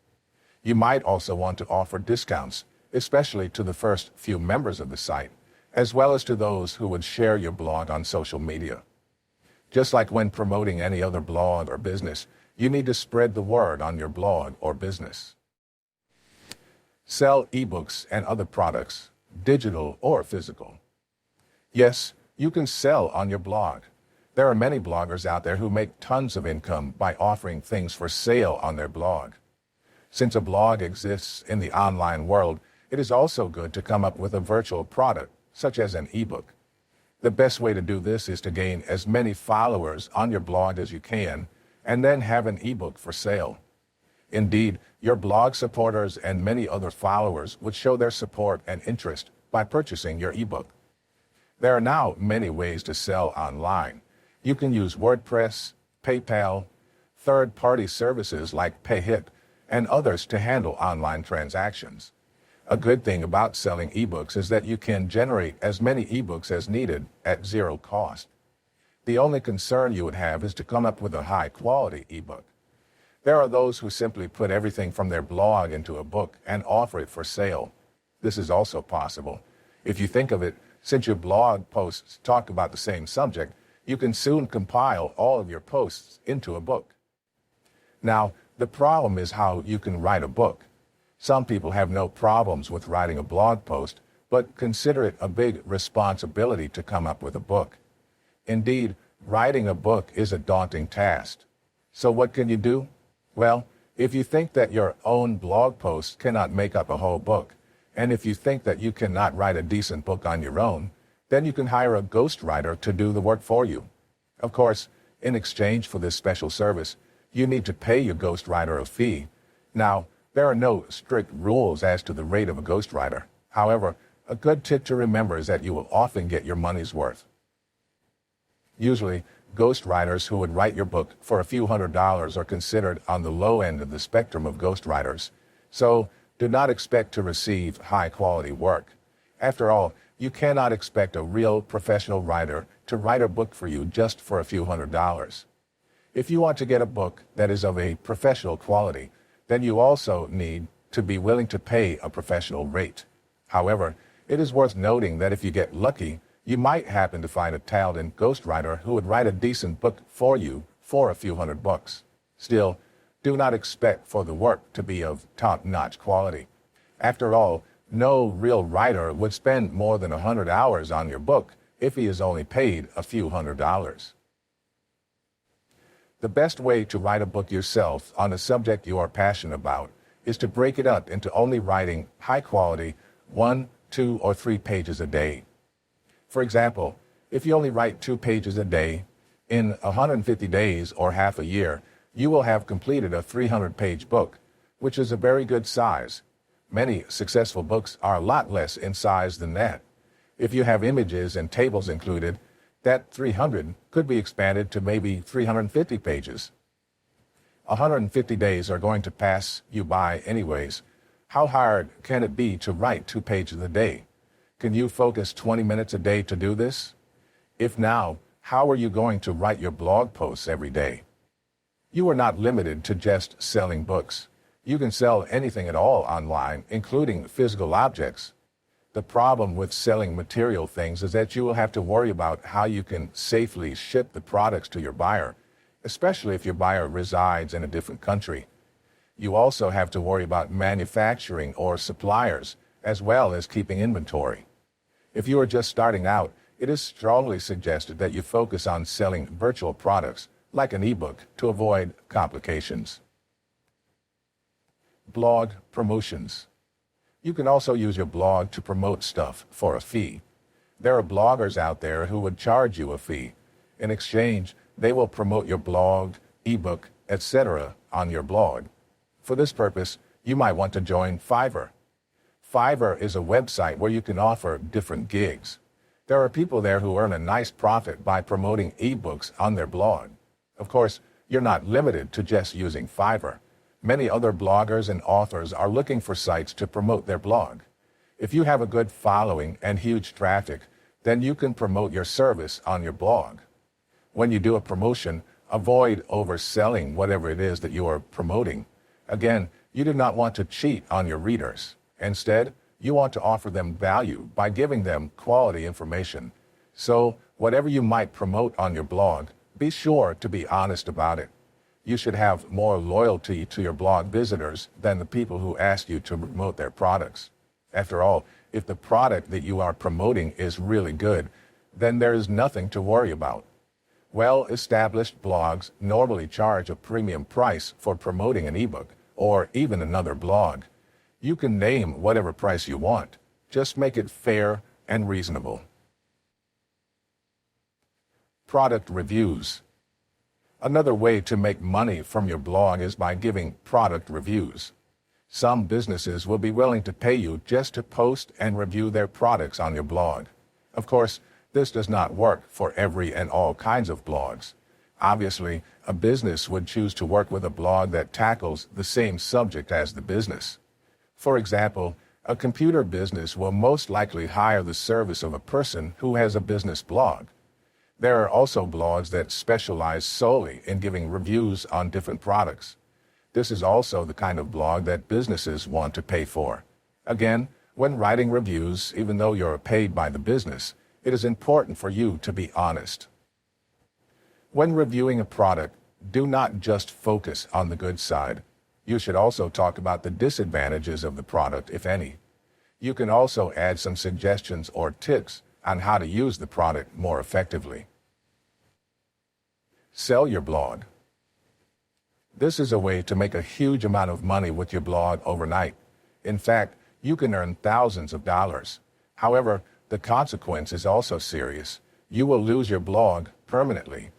You might also want to offer discounts, especially to the first few members of the site, as well as to those who would share your blog on social media. Just like when promoting any other blog or business, you need to spread the word on your blog or business. Sell ebooks and other products, digital or physical. Yes, you can sell on your blog. There are many bloggers out there who make tons of income by offering things for sale on their blog. Since a blog exists in the online world, it is also good to come up with a virtual product, such as an ebook. The best way to do this is to gain as many followers on your blog as you can, and then have an ebook for sale. Indeed, your blog supporters and many other followers would show their support and interest by purchasing your ebook. There are now many ways to sell online. You can use WordPress, PayPal, third-party services like PayHip, and others to handle online transactions. A good thing about selling ebooks is that you can generate as many ebooks as needed at zero cost. The only concern you would have is to come up with a high-quality ebook. There are those who simply put everything from their blog into a book and offer it for sale. This is also possible. If you think of it, since your blog posts talk about the same subject, you can soon compile all of your posts into a book. Now, the problem is how you can write a book. Some people have no problems with writing a blog post, but consider it a big responsibility to come up with a book. Indeed, writing a book is a daunting task. So what can you do? Well, if you think that your own blog posts cannot make up a whole book, and if you think that you cannot write a decent book on your own, then you can hire a ghostwriter to do the work for you. Of course, in exchange for this special service, you need to pay your ghostwriter a fee. Now, there are no strict rules as to the rate of a ghostwriter. However, a good tip to remember is that you will often get your money's worth. Usually, ghostwriters who would write your book for a few $100s are considered on the low end of the spectrum of ghostwriters. So, do not expect to receive high-quality work. After all, you cannot expect a real professional writer to write a book for you just for a few $100s. If you want to get a book that is of a professional quality, then you also need to be willing to pay a professional rate. However, it is worth noting that if you get lucky, you might happen to find a talented ghostwriter who would write a decent book for you for a few $100. Still, do not expect for the work to be of top-notch quality. After all, no real writer would spend more than 100 hours on your book if he is only paid a few $100s. The best way to write a book yourself on a subject you are passionate about is to break it up into only writing high-quality 1, 2, or 3 pages a day. For example, if you only write 2 pages a day, in 150 days or half a year, you will have completed a 300-page book, which is a very good size. Many successful books are a lot less in size than that. If you have images and tables included, that 300 could be expanded to maybe 350 pages. 150 days are going to pass you by anyways. How hard can it be to write 2 pages a day? Can you focus 20 minutes a day to do this? If now, how are you going to write your blog posts every day? You are not limited to just selling books. You can sell anything at all online, including physical objects. The problem with selling material things is that you will have to worry about how you can safely ship the products to your buyer, especially if your buyer resides in a different country. You also have to worry about manufacturing or suppliers, as well as keeping inventory. If you are just starting out, it is strongly suggested that you focus on selling virtual products, like an ebook, to avoid complications. Blog promotions. You can also use your blog to promote stuff for a fee. There are bloggers out there who would charge you a fee. In exchange, they will promote your blog, ebook, etc. on your blog. For this purpose, you might want to join Fiverr. Fiverr is a website where you can offer different gigs. There are people there who earn a nice profit by promoting ebooks on their blog. Of course, you're not limited to just using Fiverr. Many other bloggers and authors are looking for sites to promote their blog. If you have a good following and huge traffic, then you can promote your service on your blog. When you do a promotion, avoid overselling whatever it is that you are promoting. Again, you do not want to cheat on your readers. Instead, you want to offer them value by giving them quality information. So, whatever you might promote on your blog, be sure to be honest about it. You should have more loyalty to your blog visitors than the people who ask you to promote their products. After all, if the product that you are promoting is really good, then there is nothing to worry about. Well-established blogs normally charge a premium price for promoting an ebook or even another blog. You can name whatever price you want. Just make it fair and reasonable. Product reviews. Another way to make money from your blog is by giving product reviews. Some businesses will be willing to pay you just to post and review their products on your blog. Of course, this does not work for every and all kinds of blogs. Obviously, a business would choose to work with a blog that tackles the same subject as the business. For example, a computer business will most likely hire the service of a person who has a business blog. There are also blogs that specialize solely in giving reviews on different products. This is also the kind of blog that businesses want to pay for. Again, when writing reviews, even though you're paid by the business, it is important for you to be honest. When reviewing a product, do not just focus on the good side. You should also talk about the disadvantages of the product, if any. You can also add some suggestions or tips on how to use the product more effectively. Sell your blog. This is a way to make a huge amount of money with your blog overnight. In fact, you can earn thousands of dollars. However, the consequence is also serious. You will lose your blog permanently.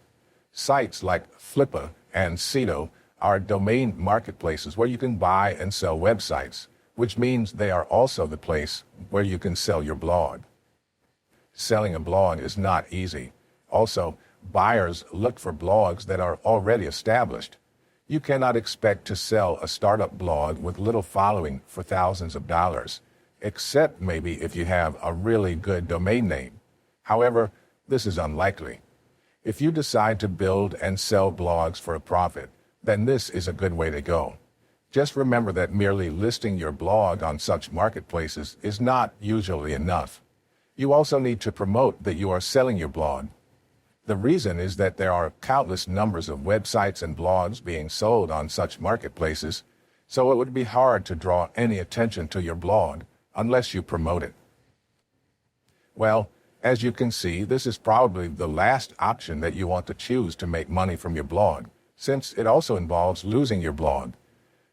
Sites like Flippa and Cedo are domain marketplaces where you can buy and sell websites, which means they are also the place where you can sell your blog. Selling a blog is not easy. Also, buyers look for blogs that are already established. You cannot expect to sell a startup blog with little following for thousands of dollars, except maybe if you have a really good domain name. However, this is unlikely. If you decide to build and sell blogs for a profit, then this is a good way to go. Just remember that merely listing your blog on such marketplaces is not usually enough. You also need to promote that you are selling your blog. The reason is that there are countless numbers of websites and blogs being sold on such marketplaces, so it would be hard to draw any attention to your blog unless you promote it. Well, as you can see, this is probably the last option that you want to choose to make money from your blog, since it also involves losing your blog.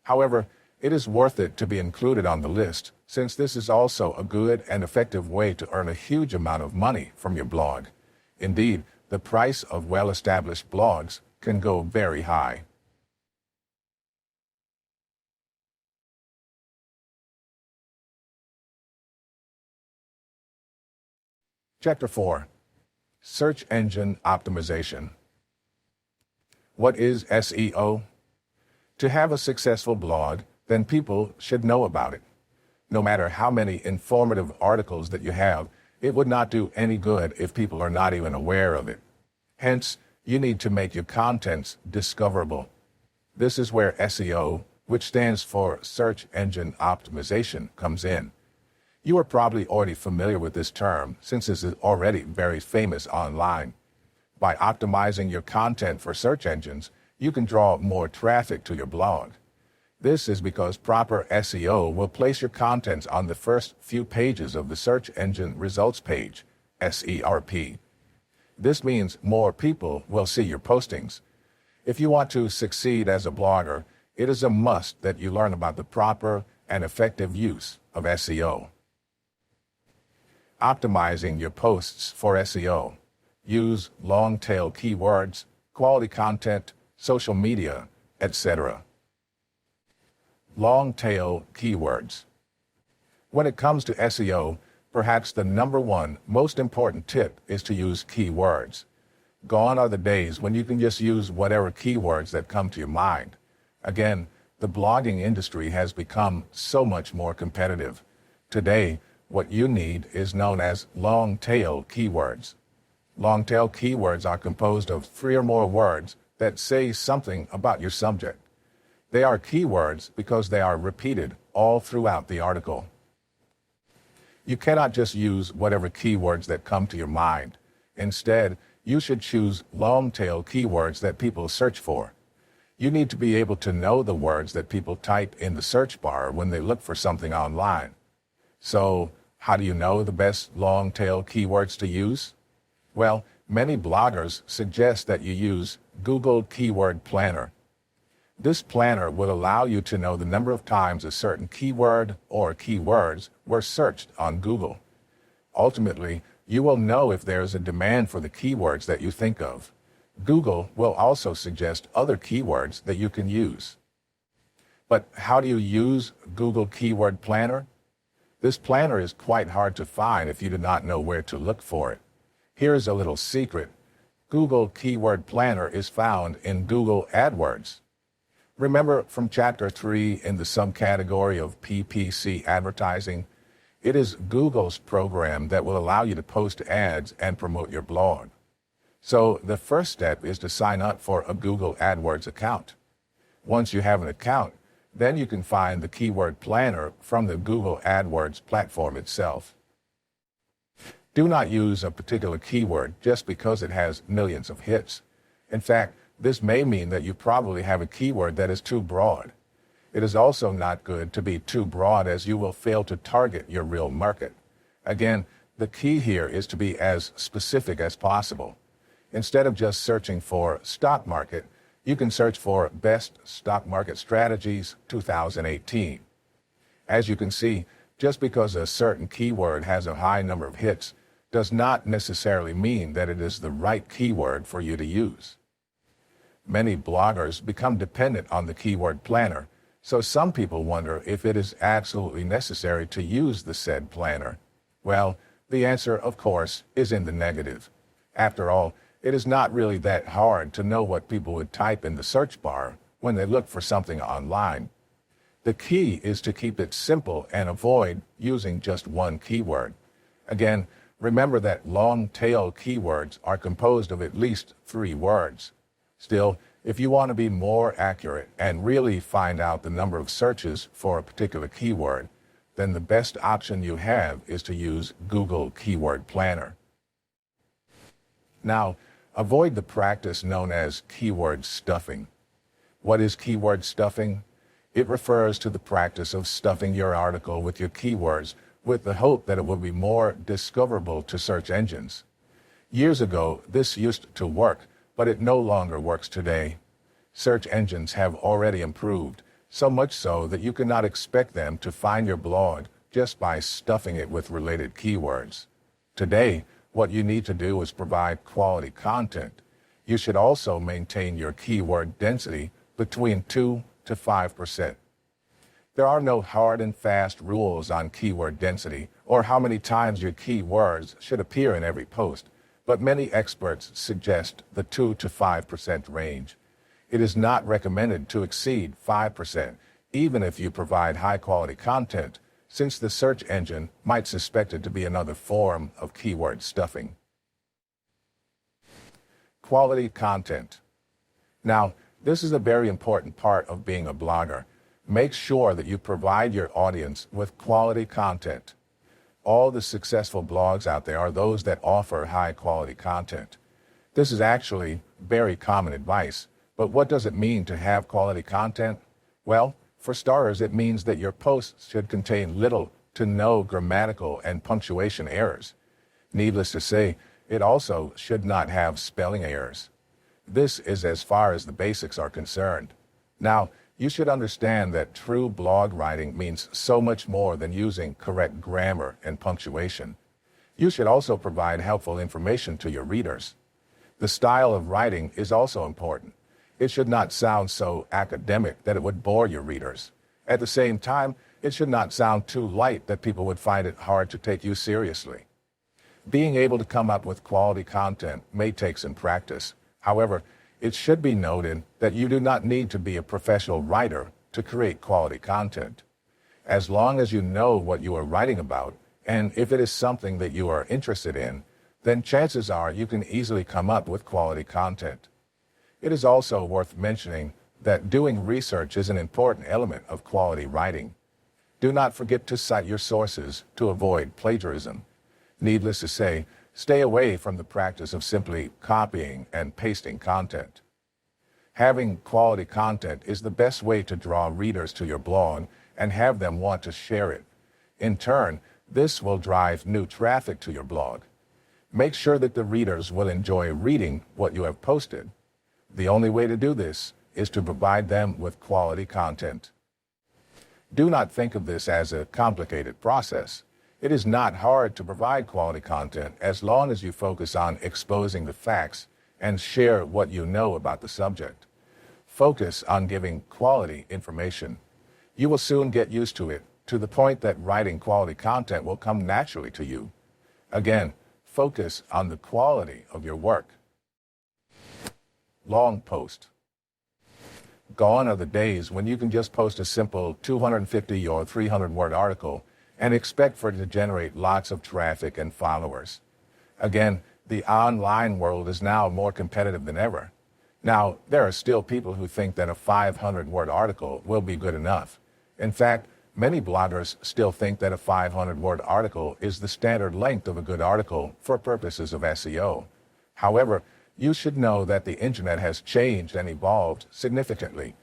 However, it is worth it to be included on the list, since this is also a good and effective way to earn a huge amount of money from your blog. Indeed, the price of well-established blogs can go very high. Chapter 4. Search Engine Optimization. What is SEO? To have a successful blog, then people should know about it. No matter how many informative articles that you have, it would not do any good if people are not even aware of it. Hence, you need to make your contents discoverable. This is where SEO, which stands for Search Engine Optimization, comes in. You are probably already familiar with this term since it is already very famous online. By optimizing your content for search engines, you can draw more traffic to your blog. This is because proper SEO will place your contents on the first few pages of the search engine results page, SERP. This means more people will see your postings. If you want to succeed as a blogger, it is a must that you learn about the proper and effective use of SEO. Optimizing your posts for SEO. Use long-tail keywords, quality content, social media, etc. Long-tail keywords. When it comes to SEO, perhaps the number one most important tip is to use keywords. Gone are the days when you can just use whatever keywords that come to your mind. Again, the blogging industry has become so much more competitive. Today, what you need is known as long-tail keywords. Long-tail keywords are composed of 3 or more words that say something about your subject. They are keywords because they are repeated all throughout the article. You cannot just use whatever keywords that come to your mind. Instead, you should choose long-tail keywords that people search for. You need to be able to know the words that people type in the search bar when they look for something online. So, how do you know the best long-tail keywords to use? Well, many bloggers suggest that you use Google Keyword Planner. This planner will allow you to know the number of times a certain keyword or keywords were searched on Google. Ultimately, you will know if there is a demand for the keywords that you think of. Google will also suggest other keywords that you can use. But how do you use Google Keyword Planner? This planner is quite hard to find if you do not know where to look for it. Here's a little secret. Google Keyword Planner is found in Google AdWords. Remember from Chapter 3 in the subcategory of PPC advertising? It is Google's program that will allow you to post ads and promote your blog. So the first step is to sign up for a Google AdWords account. Once you have an account, then you can find the Keyword Planner from the Google AdWords platform itself. Do not use a particular keyword just because it has millions of hits. In fact, this may mean that you probably have a keyword that is too broad. It is also not good to be too broad, as you will fail to target your real market. Again, the key here is to be as specific as possible. Instead of just searching for stock market, you can search for Best Stock Market Strategies 2018. As you can see, just because a certain keyword has a high number of hits does not necessarily mean that it is the right keyword for you to use. Many bloggers become dependent on the Keyword Planner, so some people wonder if it is absolutely necessary to use the said planner. Well, the answer, of course, is in the negative. After all, it is not really that hard to know what people would type in the search bar when they look for something online. The key is to keep it simple and avoid using just one keyword. Again, remember that long-tail keywords are composed of at least 3 words. Still, if you want to be more accurate and really find out the number of searches for a particular keyword, then the best option you have is to use Google Keyword Planner. Now, avoid the practice known as keyword stuffing. What is keyword stuffing? It refers to the practice of stuffing your article with your keywords with the hope that it will be more discoverable to search engines. Years ago, this used to work, but it no longer works today. Search engines have already improved, so much so that you cannot expect them to find your blog just by stuffing it with related keywords. Today, what you need to do is provide quality content. You should also maintain your keyword density between 2 to 5%. There are no hard and fast rules on keyword density or how many times your keywords should appear in every post, but many experts suggest the 2 to 5% range. It is not recommended to exceed 5%, even if you provide high-quality content, since the search engine might suspect it to be another form of keyword stuffing. Quality content. Now, this is a very important part of being a blogger. Make sure that you provide your audience with quality content. All the successful blogs out there are those that offer high-quality content. This is actually very common advice, but what does it mean to have quality content? Well, for starters, it means that your posts should contain little to no grammatical and punctuation errors. Needless to say, it also should not have spelling errors. This is as far as the basics are concerned. Now, you should understand that true blog writing means so much more than using correct grammar and punctuation. You should also provide helpful information to your readers. The style of writing is also important. It should not sound so academic that it would bore your readers. At the same time, it should not sound too light that people would find it hard to take you seriously. Being able to come up with quality content may take some practice. However, it should be noted that you do not need to be a professional writer to create quality content. As long as you know what you are writing about, and if it is something that you are interested in, then chances are you can easily come up with quality content. It is also worth mentioning that doing research is an important element of quality writing. Do not forget to cite your sources to avoid plagiarism. Needless to say, stay away from the practice of simply copying and pasting content. Having quality content is the best way to draw readers to your blog and have them want to share it. In turn, this will drive new traffic to your blog. Make sure that the readers will enjoy reading what you have posted. The only way to do this is to provide them with quality content. Do not think of this as a complicated process. It is not hard to provide quality content as long as you focus on exposing the facts and share what you know about the subject. Focus on giving quality information. You will soon get used to it, to the point that writing quality content will come naturally to you. Again, focus on the quality of your work. Long post. Gone are the days when you can just post a simple 250 or 300-word article and expect for it to generate lots of traffic and followers. Again, the online world is now more competitive than ever. Now, there are still people who think that a 500-word article will be good enough. In fact, many bloggers still think that a 500-word article is the standard length of a good article for purposes of SEO. However, you should know that the internet has changed and evolved significantly.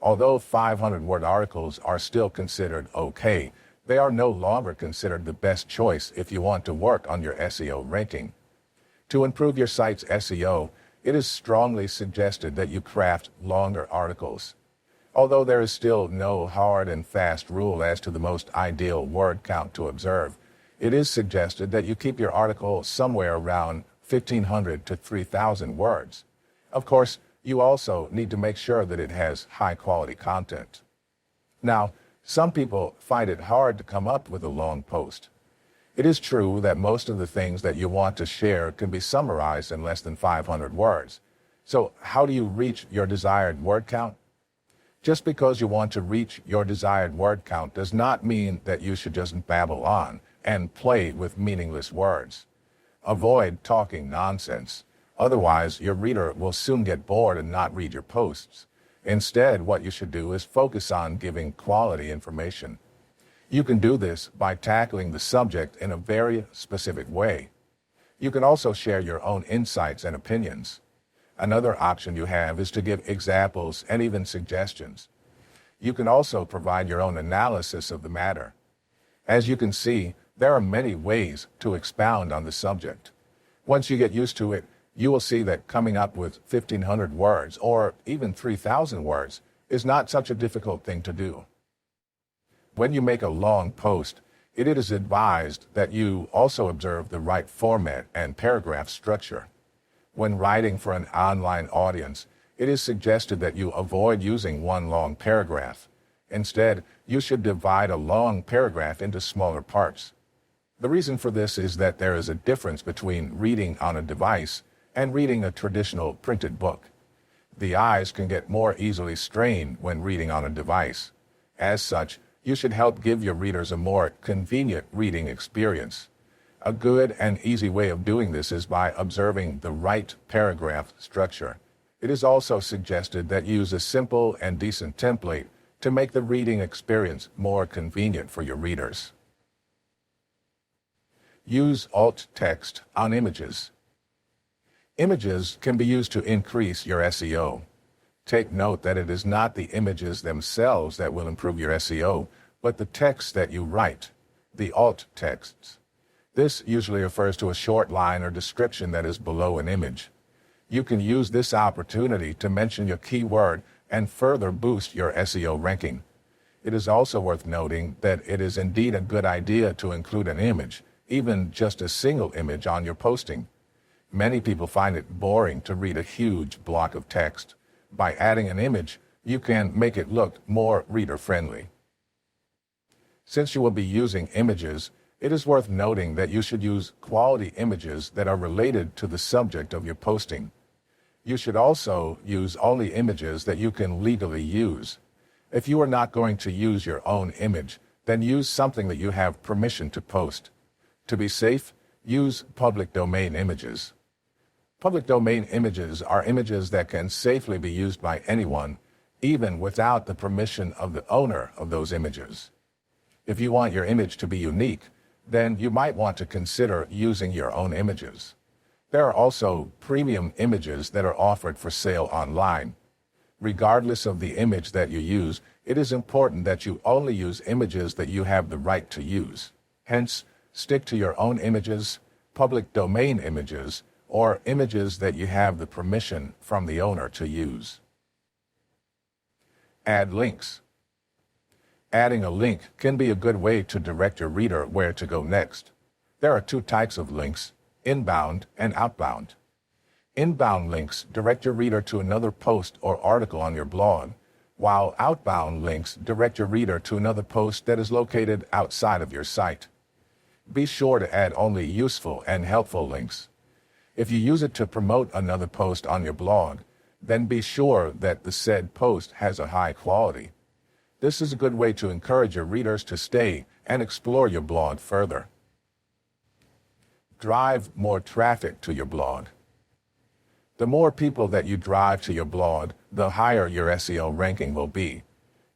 Although 500-word articles are still considered okay, they are no longer considered the best choice if you want to work on your SEO ranking. To improve your site's SEO, it is strongly suggested that you craft longer articles. Although there is still no hard and fast rule as to the most ideal word count to observe, it is suggested that you keep your article somewhere around 1,500 to 3,000 words. Of course, you also need to make sure that it has high-quality content. Now, some people find it hard to come up with a long post. It is true that most of the things that you want to share can be summarized in less than 500 words. So how do you reach your desired word count? Just because you want to reach your desired word count does not mean that you should just babble on and play with meaningless words. Avoid talking nonsense. Otherwise, your reader will soon get bored and not read your posts. Instead, what you should do is focus on giving quality information. You can do this by tackling the subject in a very specific way. You can also share your own insights and opinions. Another option you have is to give examples and even suggestions. You can also provide your own analysis of the matter. As you can see, there are many ways to expound on the subject. Once you get used to it, you will see that coming up with 1,500 words or even 3,000 words is not such a difficult thing to do. When you make a long post, it is advised that you also observe the right format and paragraph structure. When writing for an online audience, it is suggested that you avoid using one long paragraph. Instead, you should divide a long paragraph into smaller parts. The reason for this is that there is a difference between reading on a device and reading a traditional printed book. The eyes can get more easily strained when reading on a device. As such, You should help give your readers a more convenient reading experience. A good and easy way of doing this is by observing the right paragraph structure. It is also suggested that use a simple and decent template to make the reading experience more convenient for your readers. Use alt text on images. Images can be used to increase your SEO. Take note that it is not the images themselves that will improve your SEO, but the text that you write, the alt texts. This usually refers to a short line or description that is below an image. You can use this opportunity to mention your keyword and further boost your SEO ranking. It is also worth noting that it is indeed a good idea to include an image, even just a single image on your posting. Many people find it boring to read a huge block of text. By adding an image, you can make it look more reader-friendly. Since you will be using images, it is worth noting that you should use quality images that are related to the subject of your posting. You should also use only images that you can legally use. If you are not going to use your own image, then use something that you have permission to post. To be safe, use public domain images. Public domain images are images that can safely be used by anyone, even without the permission of the owner of those images. If you want your image to be unique, then you might want to consider using your own images. There are also premium images that are offered for sale online. Regardless of the image that you use, it is important that you only use images that you have the right to use. Hence, stick to your own images, public domain images, or images that you have the permission from the owner to use. Add links. Adding a link can be a good way to direct your reader where to go next. There are two types of links, inbound and outbound. Inbound links direct your reader to another post or article on your blog, while outbound links direct your reader to another post that is located outside of your site. Be sure to add only useful and helpful links. If you use it to promote another post on your blog, then be sure that the said post has a high quality. This is a good way to encourage your readers to stay and explore your blog further. Drive more traffic to your blog. The more people that you drive to your blog, the higher your SEO ranking will be.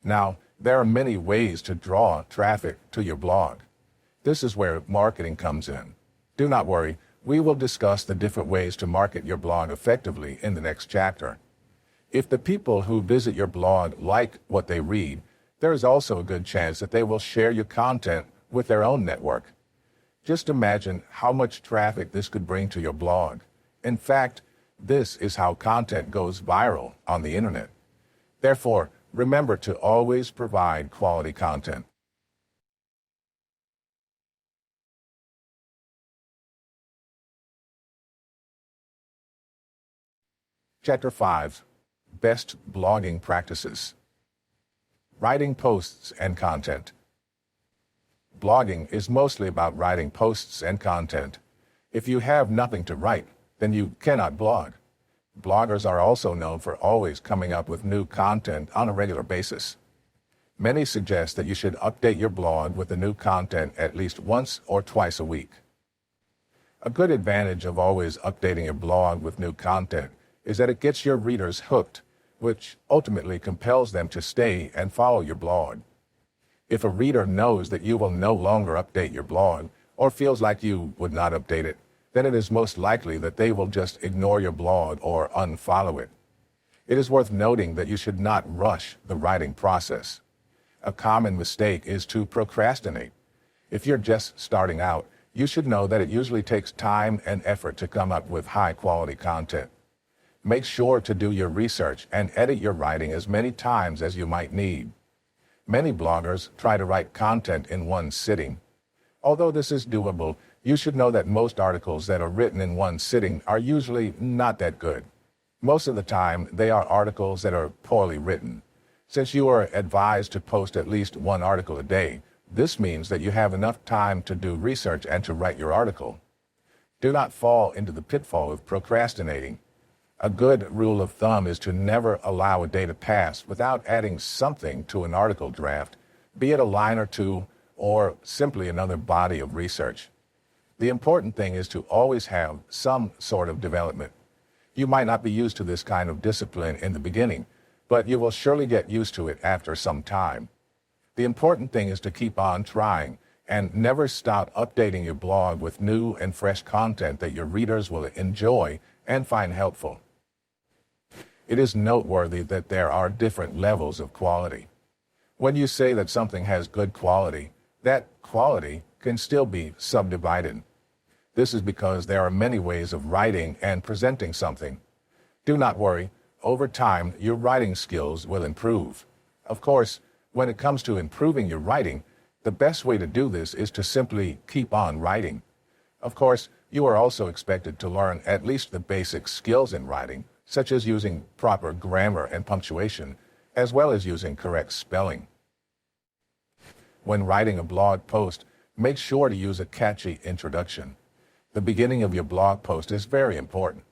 Now, there are many ways to draw traffic to your blog. This is where marketing comes in. Do not worry, we will discuss the different ways to market your blog effectively in the next chapter. If the people who visit your blog like what they read, there is also a good chance that they will share your content with their own network. Just imagine how much traffic this could bring to your blog. In fact, this is how content goes viral on the internet. Therefore, remember to always provide quality content. Chapter 5. Best Blogging Practices. Writing posts and content. Blogging is mostly about writing posts and content. If you have nothing to write, then you cannot blog. Bloggers are also known for always coming up with new content on a regular basis. Many suggest that you should update your blog with the new content at least once or twice a week. A good advantage of always updating your blog with new content is that it gets your readers hooked, which ultimately compels them to stay and follow your blog. If a reader knows that you will no longer update your blog, or feels like you would not update it, then it is most likely that they will just ignore your blog or unfollow it. It is worth noting that you should not rush the writing process. A common mistake is to procrastinate. If you're just starting out, you should know that it usually takes time and effort to come up with high-quality content. Make sure to do your research and edit your writing as many times as you might need. Many bloggers try to write content in one sitting. Although this is doable, you should know that most articles that are written in one sitting are usually not that good. Most of the time, they are articles that are poorly written. Since you are advised to post at least one article a day, this means that you have enough time to do research and to write your article. Do not fall into the pitfall of procrastinating. A good rule of thumb is to never allow a day to pass without adding something to an article draft, be it a line or two or simply another body of research. The important thing is to always have some sort of development. You might not be used to this kind of discipline in the beginning, but you will surely get used to it after some time. The important thing is to keep on trying and never stop updating your blog with new and fresh content that your readers will enjoy and find helpful. It is noteworthy that there are different levels of quality. When you say that something has good quality, that quality can still be subdivided. This is because there are many ways of writing and presenting something. Do not worry, over time your writing skills will improve. Of course, when it comes to improving your writing, the best way to do this is to simply keep on writing. Of course, you are also expected to learn at least the basic skills in writing, such as using proper grammar and punctuation, as well as using correct spelling. When writing a blog post, make sure to use a catchy introduction. The beginning of your blog post is very important.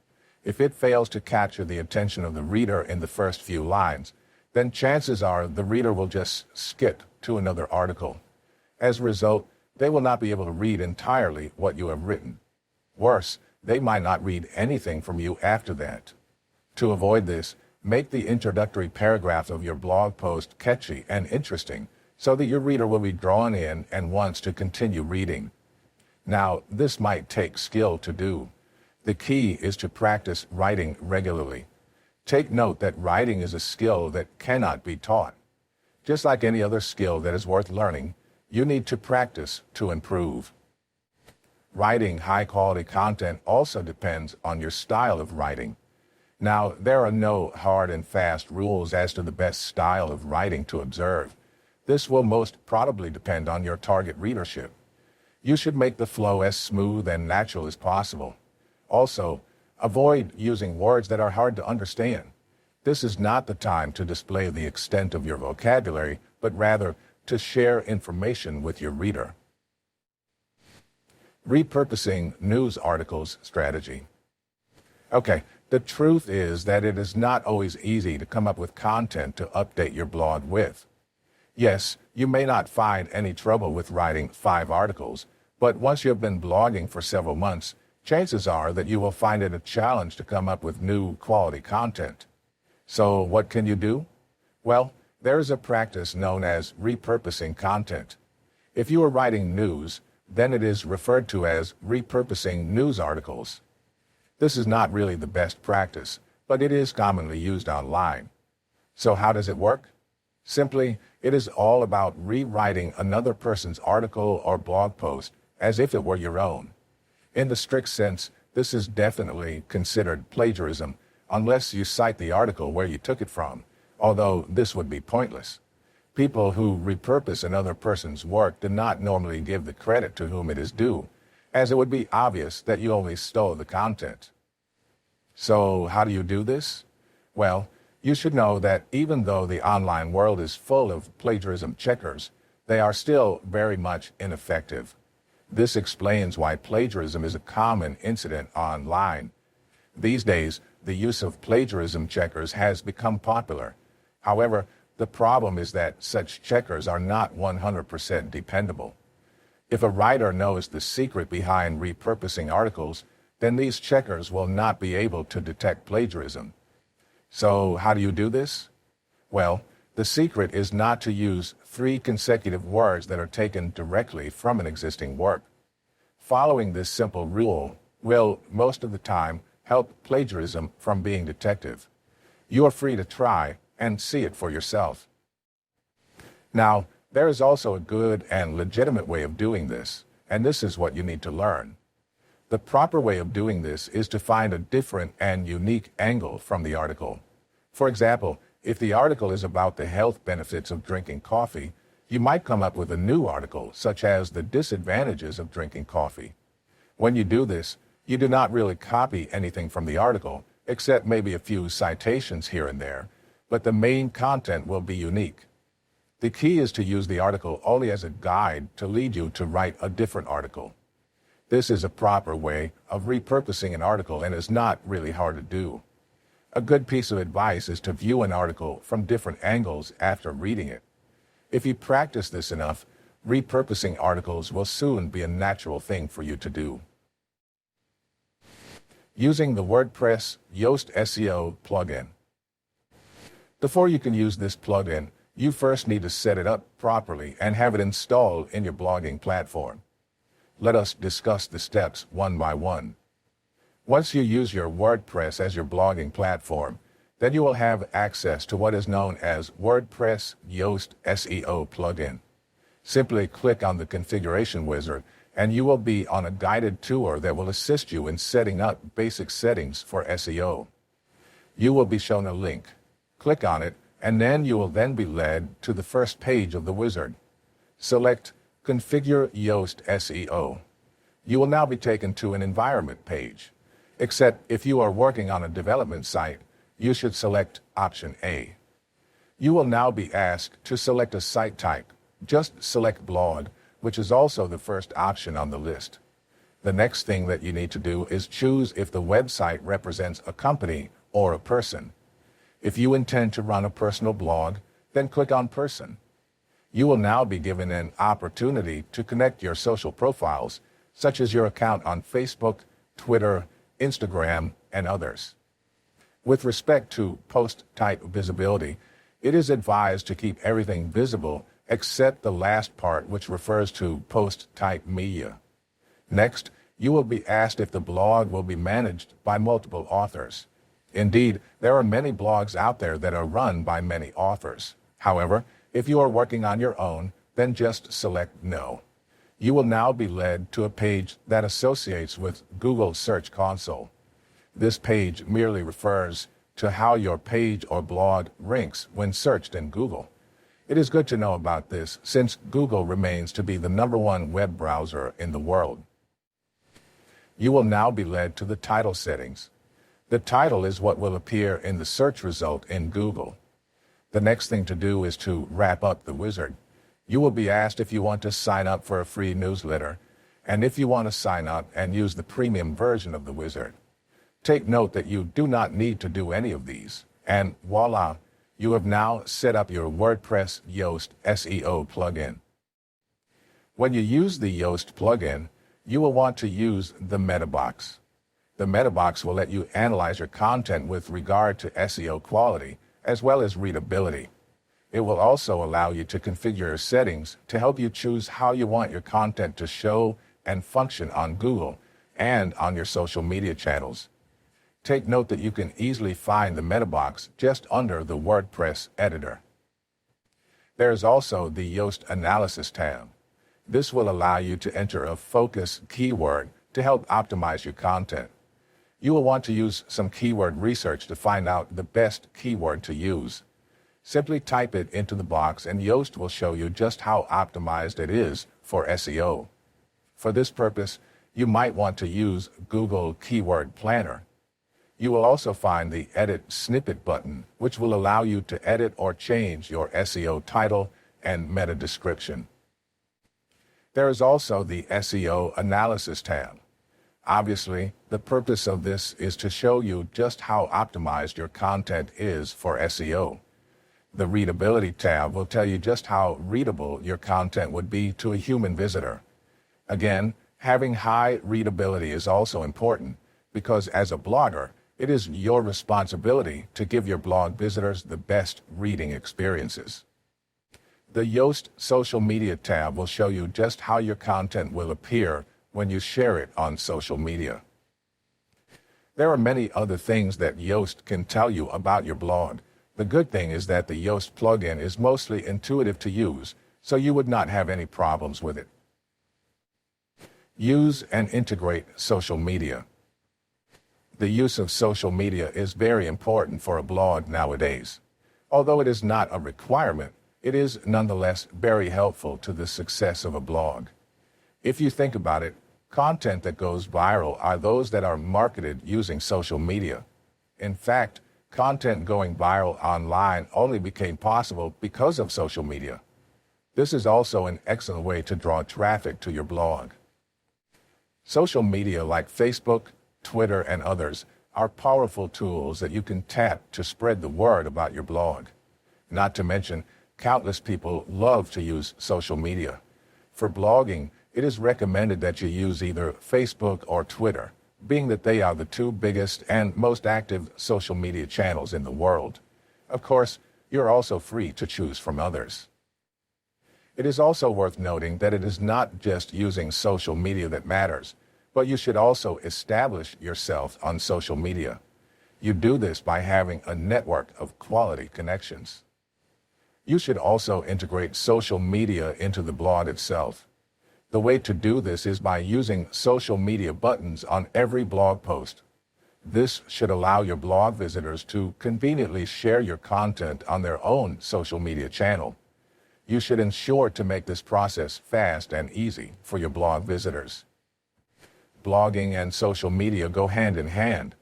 If it fails to capture the attention of the reader in the first few lines, then chances are the reader will just skip to another article. As a result, they will not be able to read entirely what you have written. Worse, they might not read anything from you after that. To avoid this, make the introductory paragraph of your blog post catchy and interesting so that your reader will be drawn in and wants to continue reading. Now, this might take skill to do. The key is to practice writing regularly. Take note that writing is a skill that cannot be taught. Just like any other skill that is worth learning, you need to practice to improve. Writing high-quality content also depends on your style of writing. Now, there are no hard and fast rules as to the best style of writing to observe. This will most probably depend on your target readership. You should make the flow as smooth and natural as possible. Also, avoid using words that are hard to understand. This is not the time to display the extent of your vocabulary, but rather to share information with your reader. Repurposing news articles strategy. Okay, the truth is that it is not always easy to come up with content to update your blog with. Yes, you may not find any trouble with writing 5 articles, but once you have been blogging for several months, chances are that you will find it a challenge to come up with new quality content. So what can you do? Well, there is a practice known as repurposing content. If you are writing news, then it is referred to as repurposing news articles. This is not really the best practice, but it is commonly used online. So how does it work? Simply, it is all about rewriting another person's article or blog post as if it were your own. In the strict sense, this is definitely considered plagiarism unless you cite the article where you took it from, although this would be pointless. People who repurpose another person's work do not normally give the credit to whom it is due, as it would be obvious that you only stole the content. So how do you do this? Well, you should know that even though the online world is full of plagiarism checkers, they are still very much ineffective. This explains why plagiarism is a common incident online. These days, the use of plagiarism checkers has become popular. However, the problem is that such checkers are not 100% dependable. If a writer knows the secret behind repurposing articles, then these checkers will not be able to detect plagiarism. So how do you do this? Well, the secret is not to use 3 consecutive words that are taken directly from an existing work. Following this simple rule will, most of the time, help plagiarism from being detected. You are free to try and see it for yourself. Now, there is also a good and legitimate way of doing this, and this is what you need to learn. The proper way of doing this is to find a different and unique angle from the article. For example, if the article is about the health benefits of drinking coffee, you might come up with a new article, such as the disadvantages of drinking coffee. When you do this, you do not really copy anything from the article, except maybe a few citations here and there, but the main content will be unique. The key is to use the article only as a guide to lead you to write a different article. This is a proper way of repurposing an article and is not really hard to do. A good piece of advice is to view an article from different angles after reading it. If you practice this enough, repurposing articles will soon be a natural thing for you to do. Using the WordPress Yoast SEO plugin. Before you can use this plugin, you first need to set it up properly and have it installed in your blogging platform. Let us discuss the steps one by one. Once you use your WordPress as your blogging platform, then you will have access to what is known as WordPress Yoast SEO plugin. Simply click on the configuration wizard and you will be on a guided tour that will assist you in setting up basic settings for SEO. You will be shown a link. Click on it, and then you will be led to the first page of the wizard. Select Configure Yoast SEO. You will now be taken to an environment page. Except if you are working on a development site, you should select option A. You will now be asked to select a site type. Just select blog, which is also the first option on the list. The next thing that you need to do is choose if the website represents a company or a person. If you intend to run a personal blog, then click on Person. You will now be given an opportunity to connect your social profiles, such as your account on Facebook, Twitter, Instagram, and others. With respect to post type visibility, it is advised to keep everything visible except the last part, which refers to post type media. Next, you will be asked if the blog will be managed by multiple authors. Indeed, there are many blogs out there that are run by many authors. However, if you are working on your own, then just select No. You will now be led to a page that associates with Google Search Console. This page merely refers to how your page or blog ranks when searched in Google. It is good to know about this since Google remains to be the #1 web browser in the world. You will now be led to the title settings. The title is what will appear in the search result in Google. The next thing to do is to wrap up the wizard. You will be asked if you want to sign up for a free newsletter, and if you want to sign up and use the premium version of the wizard. Take note that you do not need to do any of these, and voila, you have now set up your WordPress Yoast SEO plugin. When you use the Yoast plugin, you will want to use the meta box. The meta box will let you analyze your content with regard to SEO quality as well as readability. It will also allow you to configure your settings to help you choose how you want your content to show and function on Google and on your social media channels. Take note that you can easily find the meta box just under the WordPress editor. There is also the Yoast Analysis tab. This will allow you to enter a focus keyword to help optimize your content. You will want to use some keyword research to find out the best keyword to use. Simply type it into the box and Yoast will show you just how optimized it is for SEO. For this purpose, you might want to use Google Keyword Planner. You will also find the Edit Snippet button, which will allow you to edit or change your SEO title and meta description. There is also the SEO Analysis tab. Obviously, the purpose of this is to show you just how optimized your content is for SEO. The Readability tab will tell you just how readable your content would be to a human visitor. Again, having high readability is also important because as a blogger, it is your responsibility to give your blog visitors the best reading experiences. The Yoast Social Media tab will show you just how your content will appear when you share it on social media. There are many other things that Yoast can tell you about your blog. The good thing is that the Yoast plugin is mostly intuitive to use, so you would not have any problems with it. Use and integrate social media. The use of social media is very important for a blog nowadays. Although it is not a requirement, it is nonetheless very helpful to the success of a blog. If you think about it, content that goes viral are those that are marketed using social media. In fact, content going viral online only became possible because of social media. This is also an excellent way to draw traffic to your blog. Social media like Facebook, Twitter, and others are powerful tools that you can tap to spread the word about your blog. Not to mention, Countless people love to use social media. For blogging, it is recommended that you use either Facebook or Twitter, being that they are the two biggest and most active social media channels in the world. Of course, you're also free to choose from others. It is also worth noting that it is not just using social media that matters, but you should also establish yourself on social media. You do this by having a network of quality connections. You should also integrate social media into the blog itself. The way to do this is by using social media buttons on every blog post. This should allow your blog visitors to conveniently share your content on their own social media channel. You should ensure to make this process fast and easy for your blog visitors. Blogging and social media go hand in hand.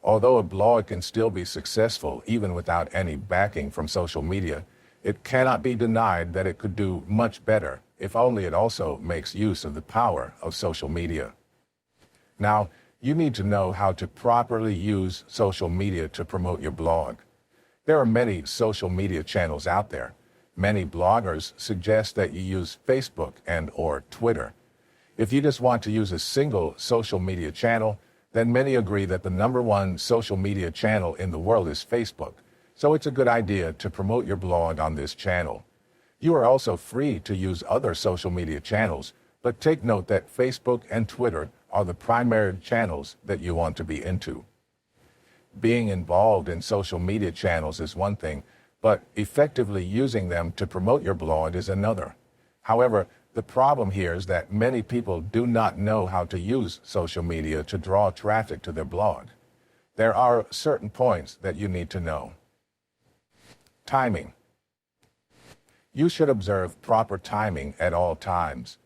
Although a blog can still be successful even without any backing from social media, it cannot be denied that it could do much better if only it also makes use of the power of social media. Now, you need to know how to properly use social media to promote your blog. There are many social media channels out there. Many bloggers suggest that you use Facebook and/or Twitter. If you just want to use a single social media channel, then many agree that the #1 social media channel in the world is Facebook. So it's a good idea to promote your blog on this channel. You are also free to use other social media channels, but take note that Facebook and Twitter are the primary channels that you want to be into. Being involved in social media channels is one thing, but effectively using them to promote your blog is another. However, the problem here is that many people do not know how to use social media to draw traffic to their blog. There are certain points that you need to know. Timing. You should observe proper timing at all times.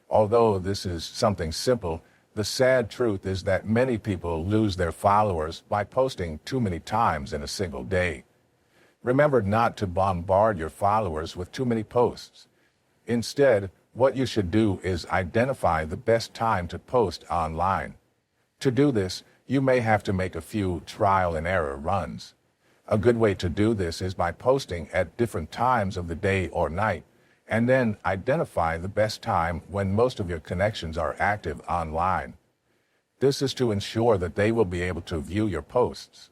Although this is something simple, the sad truth is that many people lose their followers by posting too many times in a single day. Remember not to bombard your followers with too many posts. Instead, what you should do is identify the best time to post online. To do this, you may have to make a few trial and error runs. A good way to do this is by posting at different times of the day or night, and then identify the best time when most of your connections are active online. This is to ensure that they will be able to view your posts.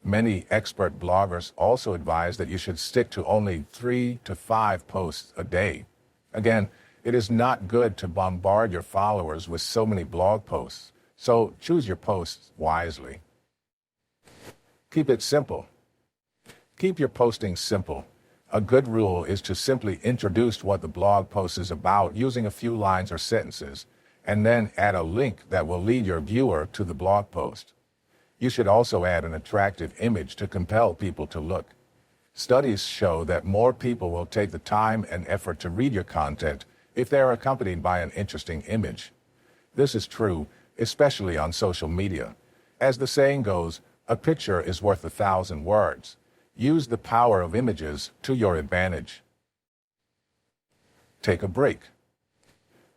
Many expert bloggers also advise that you should stick to only 3 to 5 posts a day. Again, it is not good to bombard your followers with so many blog posts, so choose your posts wisely. Keep it simple. Keep your posting simple. A good rule is to simply introduce what the blog post is about using a few lines or sentences, and then add a link that will lead your viewer to the blog post. You should also add an attractive image to compel people to look. Studies show that more people will take the time and effort to read your content if they are accompanied by an interesting image. This is true, especially on social media. As the saying goes, a picture is worth 1,000 words. Use the power of images to your advantage. Take a break.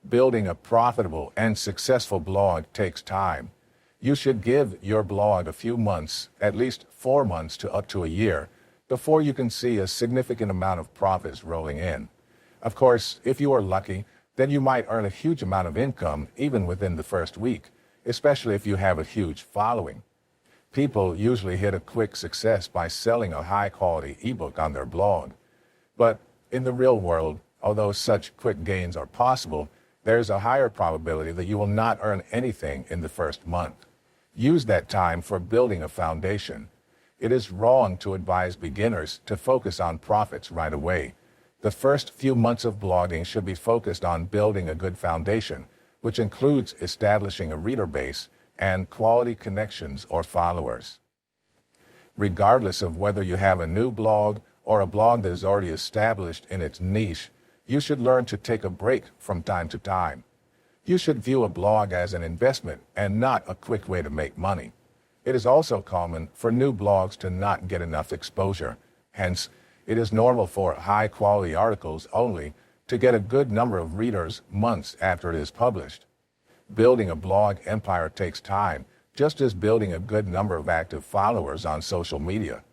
Building a profitable and successful blog takes time. You should give your blog a few months, at least 4 months to up to a year, before you can see a significant amount of profits rolling in. Of course, if you are lucky, then you might earn a huge amount of income even within the first week, especially if you have a huge following. People usually hit a quick success by selling a high-quality ebook on their blog. But in the real world, although such quick gains are possible, there's a higher probability that you will not earn anything in the first month. Use that time for building a foundation. It is wrong to advise beginners to focus on profits right away. The first few months of blogging should be focused on building a good foundation, which includes establishing a reader base and quality connections or followers. Regardless of whether you have a new blog or a blog that is already established in its niche, you should learn to take a break from time to time. You should view a blog as an investment and not a quick way to make money. It is also common for new blogs to not get enough exposure. Hence, it is normal for high-quality articles only to get a good number of readers months after it is published. Building a blog empire takes time, just as building a good number of active followers on social media.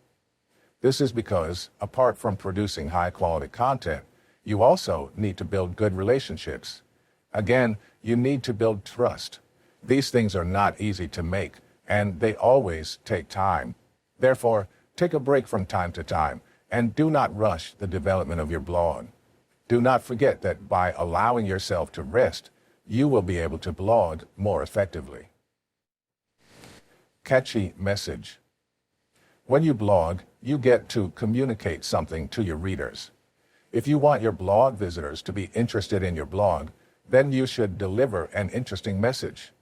This is because, apart from producing high-quality content, you also need to build good relationships. Again, you need to build trust. These things are not easy to make, and they always take time. Therefore, take a break from time to time, and do not rush the development of your blog. Do not forget that by allowing yourself to rest, you will be able to blog more effectively. Catchy message. When you blog, you get to communicate something to your readers. If you want your blog visitors to be interested in your blog, then you should deliver an interesting message.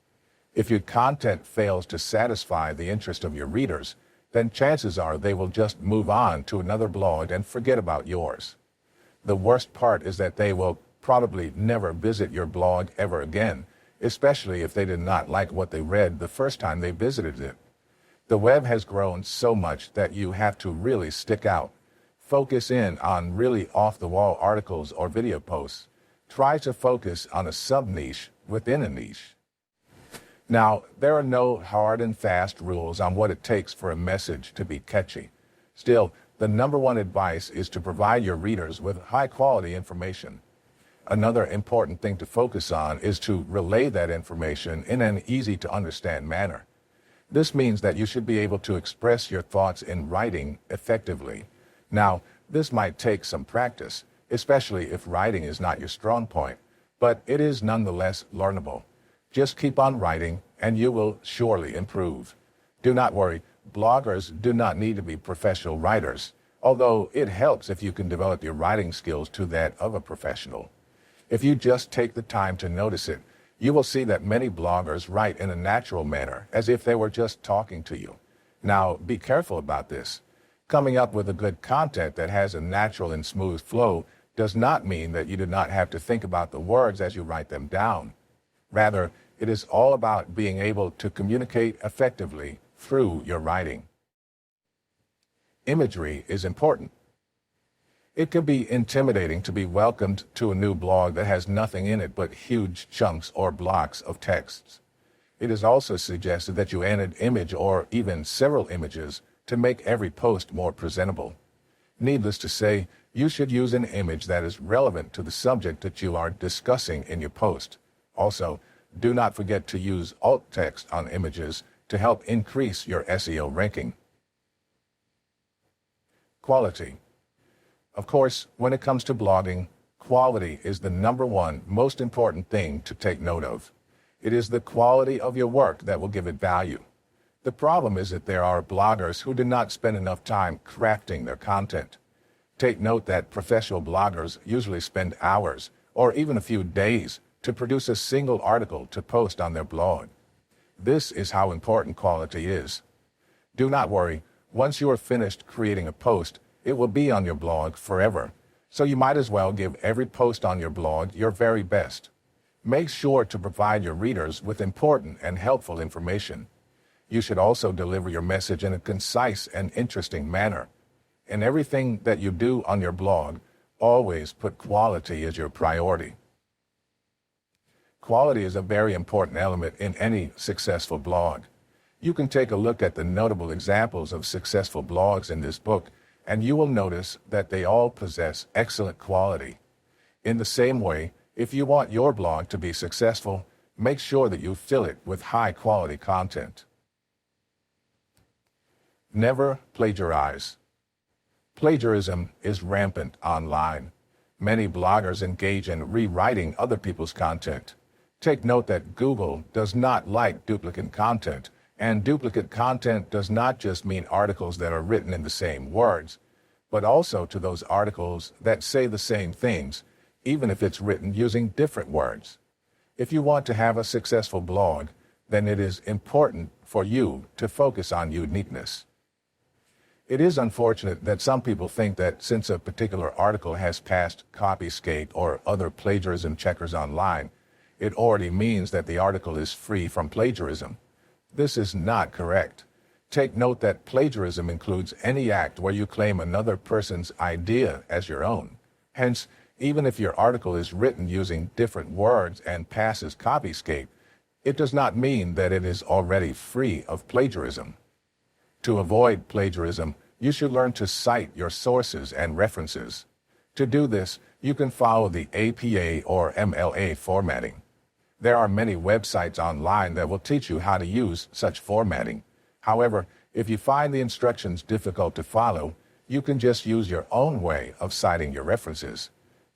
If your content fails to satisfy the interest of your readers, then chances are they will just move on to another blog and forget about yours. The worst part is that they will probably never visit your blog ever again, especially if they did not like what they read the first time they visited it. The web has grown so much that you have to really stick out. Focus in on really off-the-wall articles or video posts. Try to focus on a sub-niche within a niche. Now, there are no hard and fast rules on what it takes for a message to be catchy. Still, the number one advice is to provide your readers with high-quality information. Another important thing to focus on is to relay that information in an easy-to-understand manner. This means that you should be able to express your thoughts in writing effectively. Now, this might take some practice, especially if writing is not your strong point, but it is nonetheless learnable. Just keep on writing, and you will surely improve. Do not worry, bloggers do not need to be professional writers, although it helps if you can develop your writing skills to that of a professional. If you just take the time to notice it, you will see that many bloggers write in a natural manner, as if they were just talking to you. Now, be careful about this. Coming up with a good content that has a natural and smooth flow does not mean that you do not have to think about the words as you write them down. Rather, it is all about being able to communicate effectively through your writing. Imagery is important. It can be intimidating to be welcomed to a new blog that has nothing in it but huge chunks or blocks of texts. It is also suggested that you add an image or even several images to make every post more presentable. Needless to say, you should use an image that is relevant to the subject that you are discussing in your post. Also, do not forget to use alt text on images to help increase your SEO ranking. Quality. Of course, when it comes to blogging, quality is the number one most important thing to take note of. It is the quality of your work that will give it value. The problem is that there are bloggers who do not spend enough time crafting their content. Take note that professional bloggers usually spend hours or even a few days to produce a single article to post on their blog. This is how important quality is. Do not worry, once you are finished creating a post, it will be on your blog forever, so you might as well give every post on your blog your very best. Make sure to provide your readers with important and helpful information. You should also deliver your message in a concise and interesting manner. In everything that you do on your blog, always put quality as your priority. Quality is a very important element in any successful blog. You can take a look at the notable examples of successful blogs in this book, and you will notice that they all possess excellent quality. In the same way, if you want your blog to be successful, make sure that you fill it with high-quality content. Never plagiarize. Plagiarism is rampant online. Many bloggers engage in rewriting other people's content. Take note that Google does not like duplicate content, and duplicate content does not just mean articles that are written in the same words, but also to those articles that say the same things, even if it's written using different words. If you want to have a successful blog, then it is important for you to focus on uniqueness. It is unfortunate that some people think that since a particular article has passed Copyscape or other plagiarism checkers online, it already means that the article is free from plagiarism. This is not correct. Take note that plagiarism includes any act where you claim another person's idea as your own. Hence, even if your article is written using different words and passes Copyscape, it does not mean that it is already free of plagiarism. To avoid plagiarism, you should learn to cite your sources and references. To do this, you can follow the APA or MLA formatting. There are many websites online that will teach you how to use such formatting. However, if you find the instructions difficult to follow, you can just use your own way of citing your references.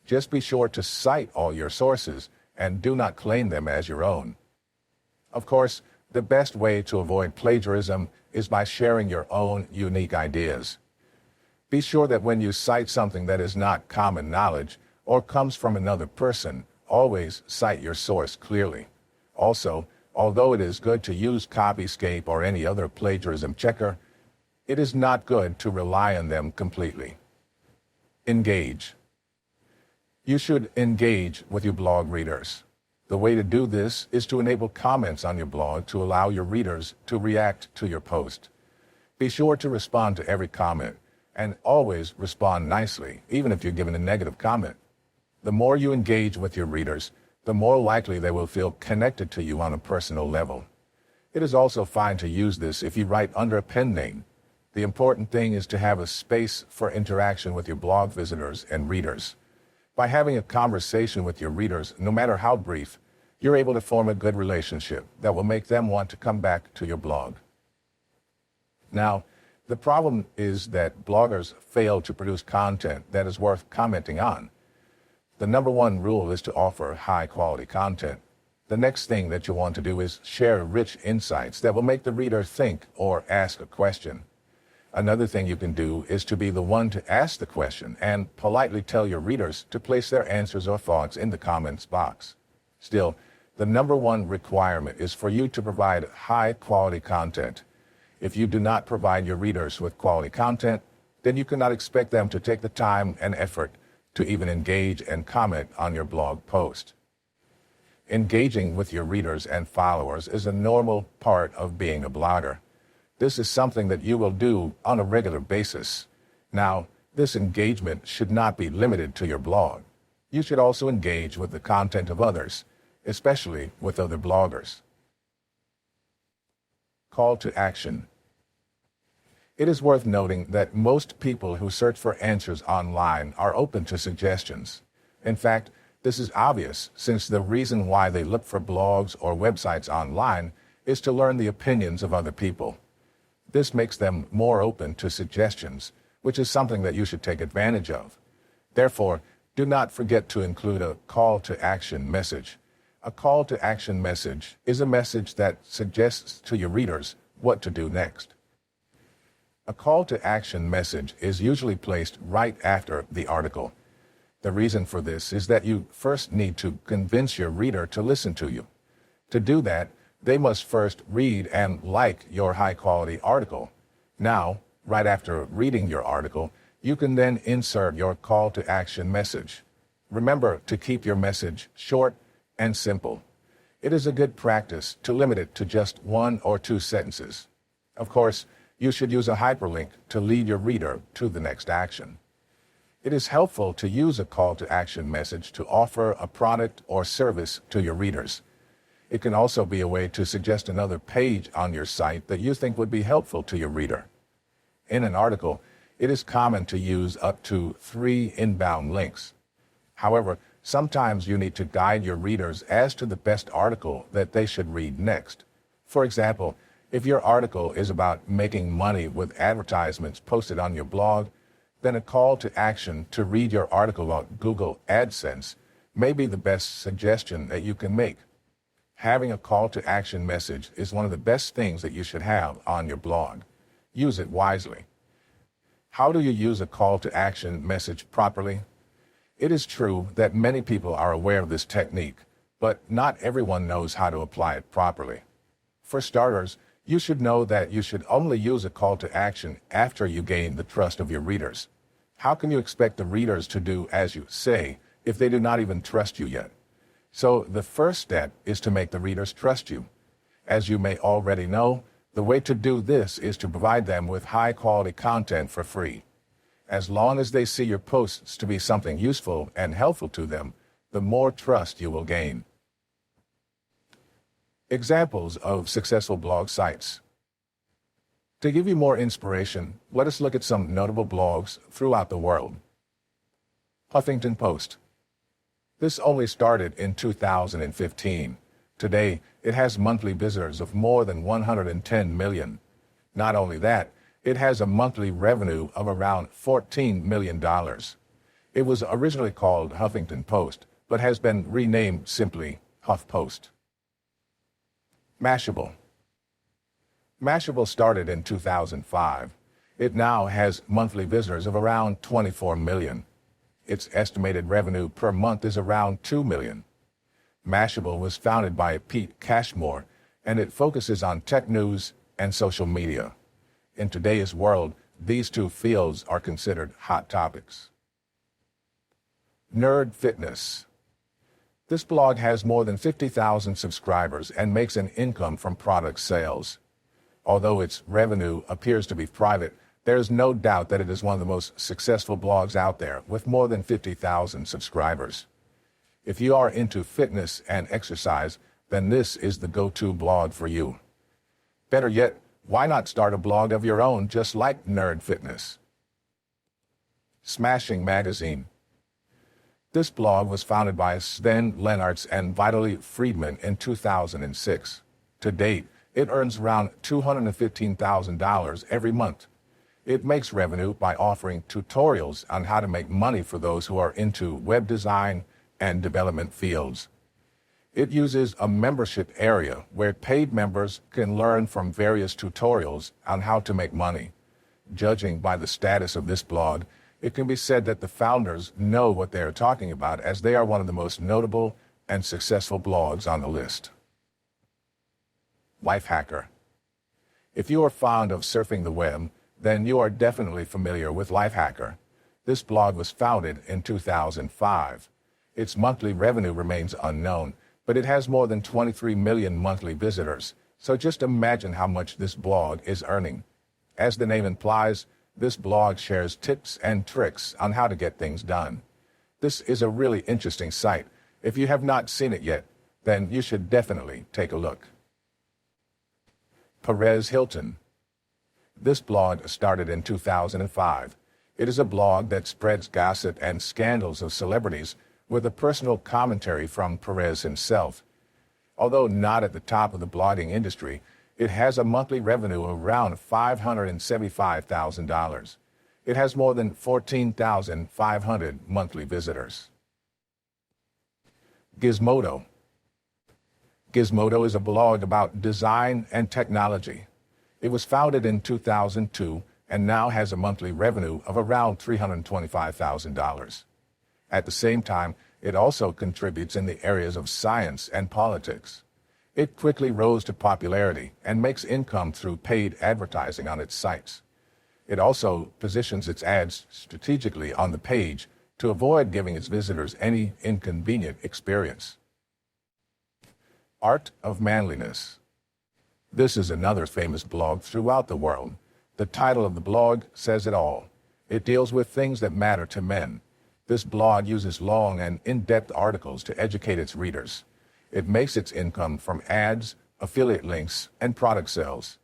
Just be sure to cite all your sources and do not claim them as your own. Of course, the best way to avoid plagiarism is by sharing your own unique ideas. Be sure that when you cite something that is not common knowledge or comes from another person, always cite your source clearly. Also, although it is good to use Copyscape or any other plagiarism checker, it is not good to rely on them completely. Engage. You should engage with your blog readers. The way to do this is to enable comments on your blog to allow your readers to react to your post. Be sure to respond to every comment, and always respond nicely, even if you're given a negative comment. The more you engage with your readers, the more likely they will feel connected to you on a personal level. It is also fine to use this if you write under a pen name. The important thing is to have a space for interaction with your blog visitors and readers. By having a conversation with your readers, no matter how brief, you're able to form a good relationship that will make them want to come back to your blog. Now, the problem is that bloggers fail to produce content that is worth commenting on. The number one rule is to offer high-quality content. The next thing that you want to do is share rich insights that will make the reader think or ask a question. Another thing you can do is to be the one to ask the question and politely tell your readers to place their answers or thoughts in the comments box. Still, the number one requirement is for you to provide high-quality content. If you do not provide your readers with quality content, then you cannot expect them to take the time and effort to even engage and comment on your blog post. Engaging with your readers and followers is a normal part of being a blogger. This is something that you will do on a regular basis. Now, this engagement should not be limited to your blog. You should also engage with the content of others, especially with other bloggers. Call to action. It is worth noting that most people who search for answers online are open to suggestions. In fact, this is obvious since the reason why they look for blogs or websites online is to learn the opinions of other people. This makes them more open to suggestions, which is something that you should take advantage of. Therefore, do not forget to include a call to action message. A call to action message is a message that suggests to your readers what to do next. A call to action message is usually placed right after the article. The reason for this is that you first need to convince your reader to listen to you. To do that, they must first read and like your high-quality article. Now, right after reading your article, you can then insert your call to action message. Remember to keep your message short and simple. It is a good practice to limit it to just 1 or 2 sentences. Of course, you should use a hyperlink to lead your reader to the next action. It is helpful to use a call to action message to offer a product or service to your readers. It can also be a way to suggest another page on your site that you think would be helpful to your reader. In an article, it is common to use up to 3 inbound links. However, sometimes you need to guide your readers as to the best article that they should read next. For example, if your article is about making money with advertisements posted on your blog, then a call to action to read your article about Google AdSense may be the best suggestion that you can make. Having a call to action message is one of the best things that you should have on your blog. Use it wisely. How do you use a call to action message properly? It is true that many people are aware of this technique, but not everyone knows how to apply it properly. For starters, you should know that you should only use a call to action after you gain the trust of your readers. How can you expect the readers to do as you say if they do not even trust you yet? So the first step is to make the readers trust you. As you may already know, the way to do this is to provide them with high-quality content for free. As long as they see your posts to be something useful and helpful to them, the more trust you will gain. Examples of successful blog sites. To give you more inspiration, let us look at some notable blogs throughout the world. Huffington Post. This only started in 2015. Today, it has monthly visitors of more than 110 million. Not only that, it has a monthly revenue of around $14 million. It was originally called Huffington Post, but has been renamed simply HuffPost. Mashable. Mashable started in 2005. It now has monthly visitors of around 24 million. Its estimated revenue per month is around $2 million. Mashable was founded by Pete Cashmore, and it focuses on tech news and social media. In today's world, these two fields are considered hot topics. Nerd Fitness. This blog has more than 50,000 subscribers and makes an income from product sales. Although its revenue appears to be private, there is no doubt that it is one of the most successful blogs out there with more than 50,000 subscribers. If you are into fitness and exercise, then this is the go-to blog for you. Better yet, why not start a blog of your own just like Nerd Fitness? Smashing Magazine. This blog was founded by Sven Lennartz and Vitaly Friedman in 2006. To date, it earns around $215,000 every month. It makes revenue by offering tutorials on how to make money for those who are into web design and development fields. It uses a membership area where paid members can learn from various tutorials on how to make money. Judging by the status of this blog, it can be said that the founders know what they are talking about, as they are one of the most notable and successful blogs on the list. Lifehacker. If you are fond of surfing the web, then you are definitely familiar with Lifehacker. This blog was founded in 2005. Its monthly revenue remains unknown, but it has more than 23 million monthly visitors, so just imagine how much this blog is earning. As the name implies, this blog shares tips and tricks on how to get things done. This is a really interesting site. If you have not seen it yet, then you should definitely take a look. Perez Hilton. This blog started in 2005. It is a blog that spreads gossip and scandals of celebrities with a personal commentary from Perez himself. Although not at the top of the blogging industry, it has a monthly revenue of around $575,000. It has more than 14,500 monthly visitors. Gizmodo. Gizmodo is a blog about design and technology. It was founded in 2002 and now has a monthly revenue of around $325,000. At the same time, it also contributes in the areas of science and politics. It quickly rose to popularity and makes income through paid advertising on its sites. It also positions its ads strategically on the page to avoid giving its visitors any inconvenient experience. Art of Manliness. This is another famous blog throughout the world. The title of the blog says it all. It deals with things that matter to men. This blog uses long and in-depth articles to educate its readers. It makes its income from ads, affiliate links, and product sales.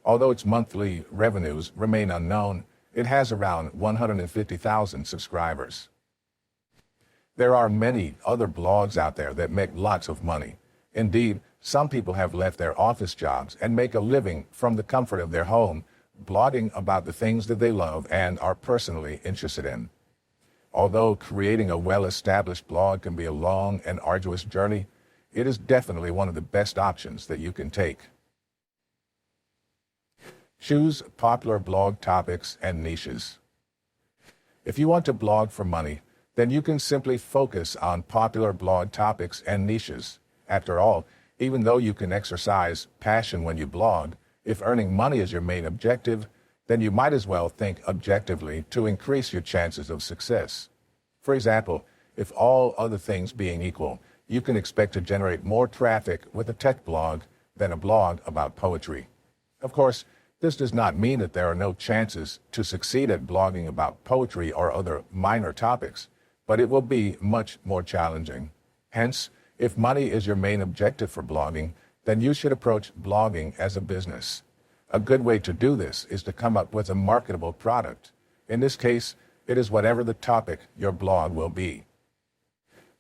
Although its monthly revenues remain unknown, it has around 150,000 subscribers. There are many other blogs out there that make lots of money. Indeed, some people have left their office jobs and make a living from the comfort of their home, blogging about the things that they love and are personally interested in. Although creating a well-established blog can be a long and arduous journey, it is definitely one of the best options that you can take. Choose popular blog topics and niches. If you want to blog for money, then you can simply focus on popular blog topics and niches. After all, even though you can exercise passion when you blog, if earning money is your main objective, then you might as well think objectively to increase your chances of success. For example, if all other things being equal, you can expect to generate more traffic with a tech blog than a blog about poetry. Of course, this does not mean that there are no chances to succeed at blogging about poetry or other minor topics, but it will be much more challenging. Hence, if money is your main objective for blogging, then you should approach blogging as a business. A good way to do this is to come up with a marketable product. In this case, it is whatever the topic your blog will be.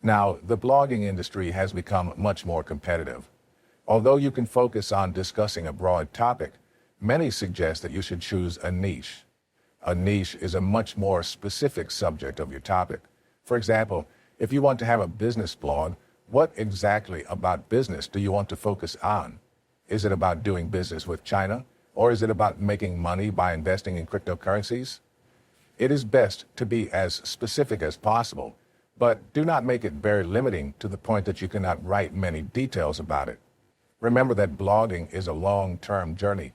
Now, the blogging industry has become much more competitive. Although you can focus on discussing a broad topic, many suggest that you should choose a niche. A niche is a much more specific subject of your topic. For example, if you want to have a business blog, what exactly about business do you want to focus on? Is it about doing business with China? Or is it about making money by investing in cryptocurrencies? It is best to be as specific as possible, but do not make it very limiting to the point that you cannot write many details about it. Remember that blogging is a long-term journey.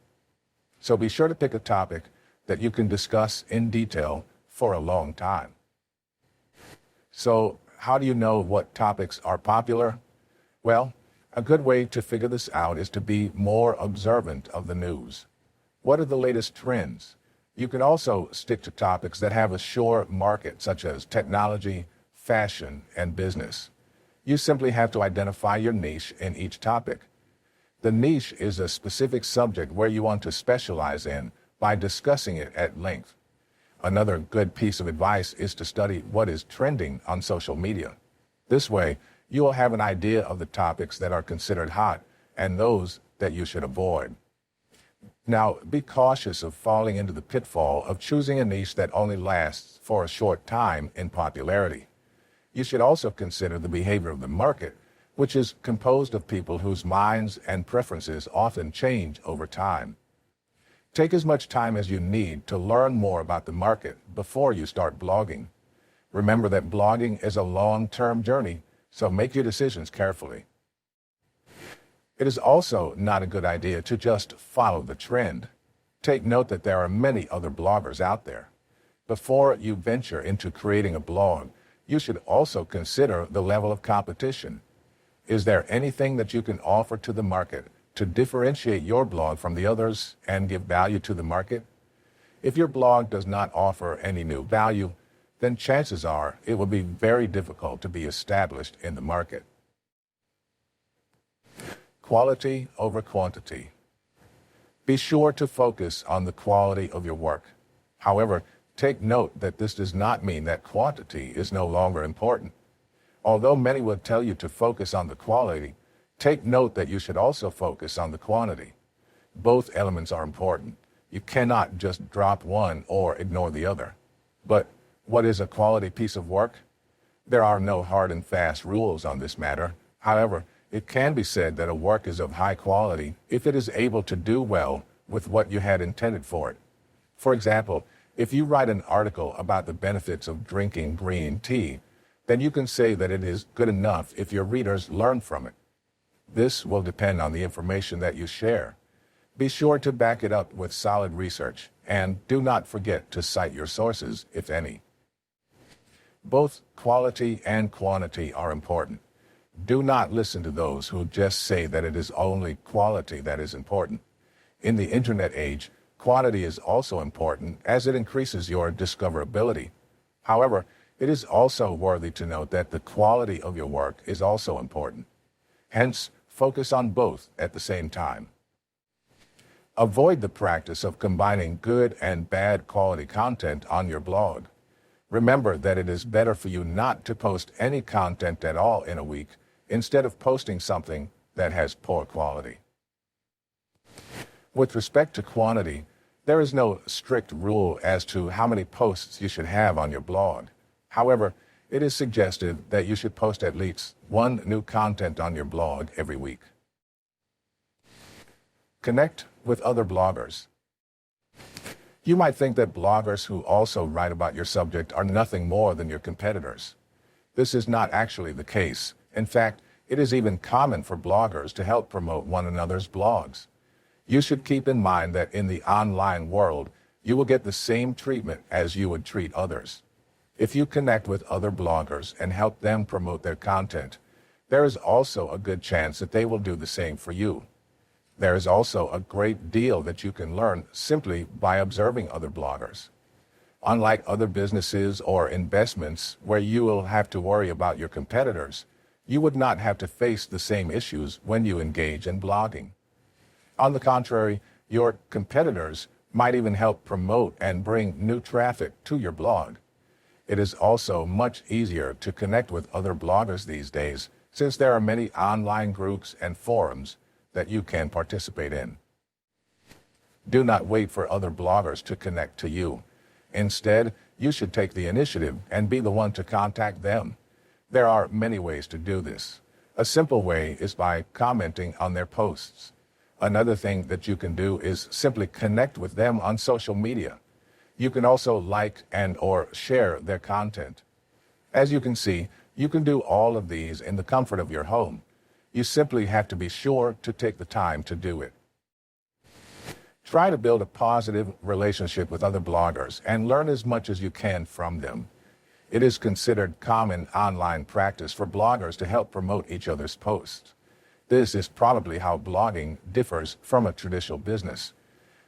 So be sure to pick a topic that you can discuss in detail for a long time. So, how do you know what topics are popular? Well, a good way to figure this out is to be more observant of the news. What are the latest trends? You can also stick to topics that have a sure market, such as technology, fashion, and business. You simply have to identify your niche in each topic. The niche is a specific subject where you want to specialize in by discussing it at length. Another good piece of advice is to study what is trending on social media. This way, you will have an idea of the topics that are considered hot and those that you should avoid. Now, be cautious of falling into the pitfall of choosing a niche that only lasts for a short time in popularity. You should also consider the behavior of the market, which is composed of people whose minds and preferences often change over time. Take as much time as you need to learn more about the market before you start blogging. Remember that blogging is a long-term journey, so make your decisions carefully. It is also not a good idea to just follow the trend. Take note that there are many other bloggers out there. Before you venture into creating a blog, you should also consider the level of competition. Is there anything that you can offer to the market to differentiate your blog from the others and give value to the market? If your blog does not offer any new value, then chances are it will be very difficult to be established in the market. Quality over quantity. Be sure to focus on the quality of your work. However, take note that this does not mean that quantity is no longer important. Although many will tell you to focus on the quality, take note that you should also focus on the quantity. Both elements are important. You cannot just drop one or ignore the other. But what is a quality piece of work? There are no hard and fast rules on this matter. However, it can be said that a work is of high quality if it is able to do well with what you had intended for it. For example, if you write an article about the benefits of drinking green tea, then you can say that it is good enough if your readers learn from it. This will depend on the information that you share. Be sure to back it up with solid research, and do not forget to cite your sources, if any. Both quality and quantity are important. Do not listen to those who just say that it is only quality that is important. In the internet age, quantity is also important as it increases your discoverability. However, it is also worthy to note that the quality of your work is also important. Hence, focus on both at the same time. Avoid the practice of combining good and bad quality content on your blog. Remember that it is better for you not to post any content at all in a week instead of posting something that has poor quality. With respect to quantity, there is no strict rule as to how many posts you should have on your blog. However, it is suggested that you should post at least one new content on your blog every week. Connect with other bloggers. You might think that bloggers who also write about your subject are nothing more than your competitors. This is not actually the case. In fact, it is even common for bloggers to help promote one another's blogs. You should keep in mind that in the online world, you will get the same treatment as you would treat others. If you connect with other bloggers and help them promote their content, there is also a good chance that they will do the same for you. There is also a great deal that you can learn simply by observing other bloggers. Unlike other businesses or investments where you will have to worry about your competitors, you would not have to face the same issues when you engage in blogging. On the contrary, Your competitors might even help promote and bring new traffic to your blog. It is also much easier to connect with other bloggers these days, since there are many online groups and forums that you can participate in. Do not wait for other bloggers to connect to you. Instead, you should take the initiative and be the one to contact them. There are many ways to do this. A simple way is by commenting on their posts. Another thing that you can do is simply connect with them on social media. You can also like and/or share their content. As you can see, you can do all of these in the comfort of your home. You simply have to be sure to take the time to do it. Try to build a positive relationship with other bloggers and learn as much as you can from them. It is considered common online practice for bloggers to help promote each other's posts. This is probably how blogging differs from a traditional business.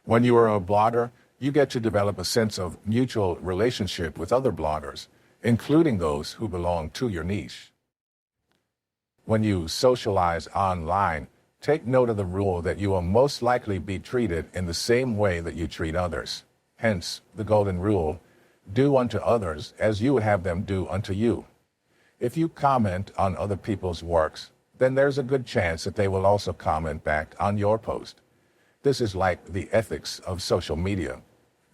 When you are a blogger, you get to develop a sense of mutual relationship with other bloggers, including those who belong to your niche. When you socialize online, take note of the rule that you will most likely be treated in the same way that you treat others. Hence, the golden rule, do unto others as you would have them do unto you. If you comment on other people's works, then there's a good chance that they will also comment back on your post. This is like the ethics of social media.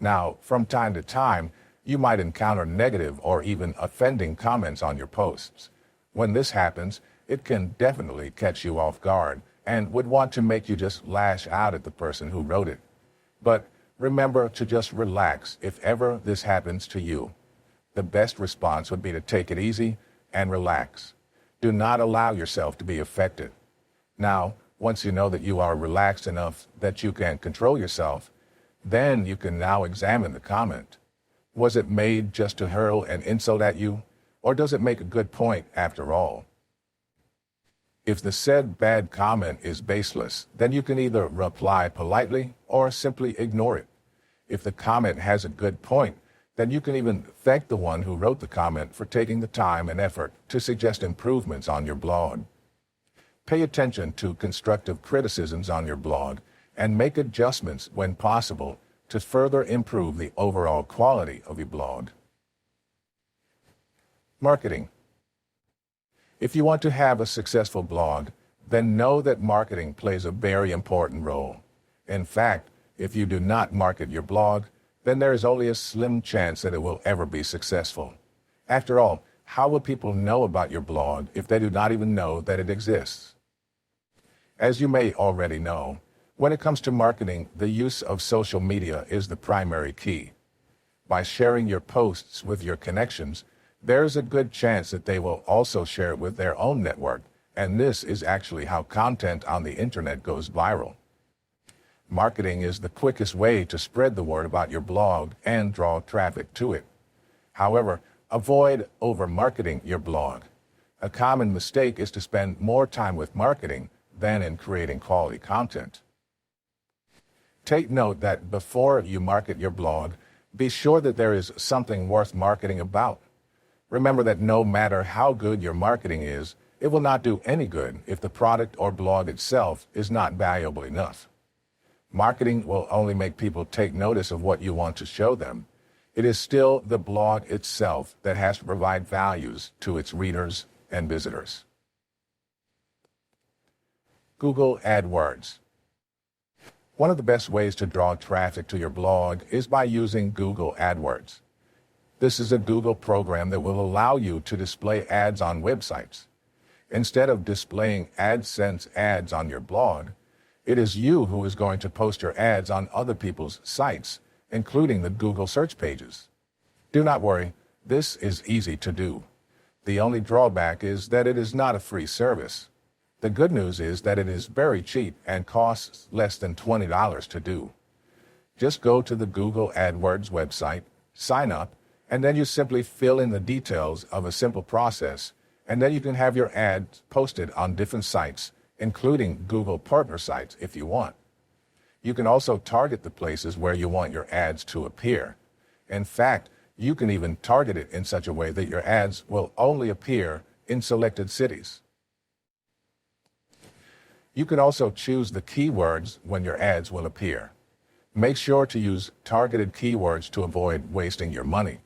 Now, from time to time, you might encounter negative or even offending comments on your posts. When this happens, it can definitely catch you off guard and would want to make you just lash out at the person who wrote it. But remember to just relax if ever this happens to you. The best response would be to take it easy and relax. Do not allow yourself to be affected. Now, once you know that you are relaxed enough that you can control yourself, then you can now examine the comment. Was it made just to hurl an insult at you, or does it make a good point after all? If the said bad comment is baseless, then you can either reply politely or simply ignore it. If the comment has a good point, then you can even thank the one who wrote the comment for taking the time and effort to suggest improvements on your blog. Pay attention to constructive criticisms on your blog and make adjustments when possible to further improve the overall quality of your blog. Marketing. If you want to have a successful blog, then know that marketing plays a very important role. In fact, if you do not market your blog, then there is only a slim chance that it will ever be successful. After all, how will people know about your blog if they do not even know that it exists? As you may already know, when it comes to marketing, the use of social media is the primary key. By sharing your posts with your connections, there's a good chance that they will also share it with their own network, and this is actually how content on the internet goes viral. Marketing is the quickest way to spread the word about your blog and draw traffic to it. However, avoid over-marketing your blog. A common mistake is to spend more time with marketing than in creating quality content. Take note that before you market your blog, be sure that there is something worth marketing about. Remember that no matter how good your marketing is, it will not do any good if the product or blog itself is not valuable enough. Marketing will only make people take notice of what you want to show them. It is still the blog itself that has to provide values to its readers and visitors. Google AdWords. One of the best ways to draw traffic to your blog is by using Google AdWords. This is a Google program that will allow you to display ads on websites. Instead of displaying AdSense ads on your blog, it is you who is going to post your ads on other people's sites, including the Google search pages. Do not worry, this is easy to do. The only drawback is that it is not a free service. The good news is that it is very cheap and costs less than $20 to do. Just go to the Google AdWords website, sign up, and then you simply fill in the details of a simple process, and then you can have your ads posted on different sites, including Google partner sites if you want. You can also target the places where you want your ads to appear. In fact, you can even target it in such a way that your ads will only appear in selected cities. You can also choose the keywords when your ads will appear. Make sure to use targeted keywords to avoid wasting your money.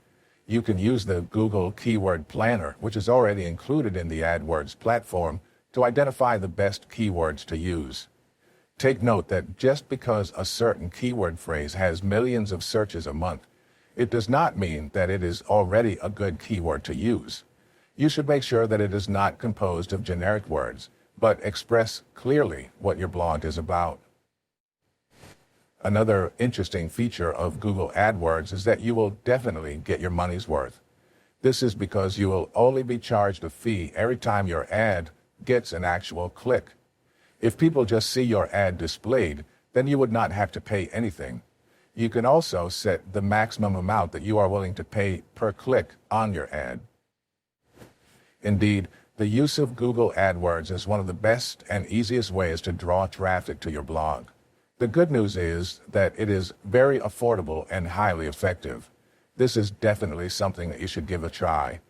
You can use the Google Keyword Planner, which is already included in the AdWords platform, to identify the best keywords to use. Take note that just because a certain keyword phrase has millions of searches a month, it does not mean that it is already a good keyword to use. You should make sure that it is not composed of generic words, but express clearly what your blog is about. Another interesting feature of Google AdWords is that you will definitely get your money's worth. This is because you will only be charged a fee every time your ad gets an actual click. If people just see your ad displayed, then you would not have to pay anything. You can also set the maximum amount that you are willing to pay per click on your ad. Indeed, the use of Google AdWords is one of the best and easiest ways to draw traffic to your blog. The good news is that it is very affordable and highly effective. This is definitely something that you should give a try.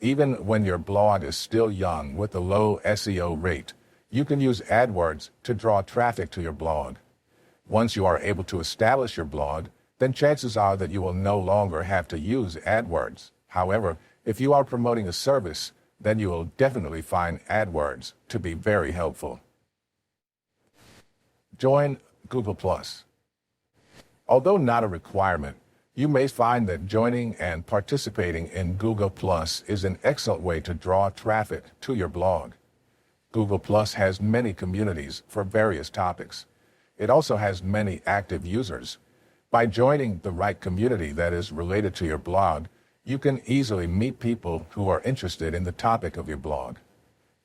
Even when your blog is still young with a low SEO rate, you can use AdWords to draw traffic to your blog. Once you are able to establish your blog, then chances are that you will no longer have to use AdWords. However, if you are promoting a service, then you will definitely find AdWords to be very helpful. Join Google+. Although not a requirement, you may find that joining and participating in Google+ is an excellent way to draw traffic to your blog. Google+ has many communities for various topics. It also has many active users. By joining the right community that is related to your blog, you can easily meet people who are interested in the topic of your blog.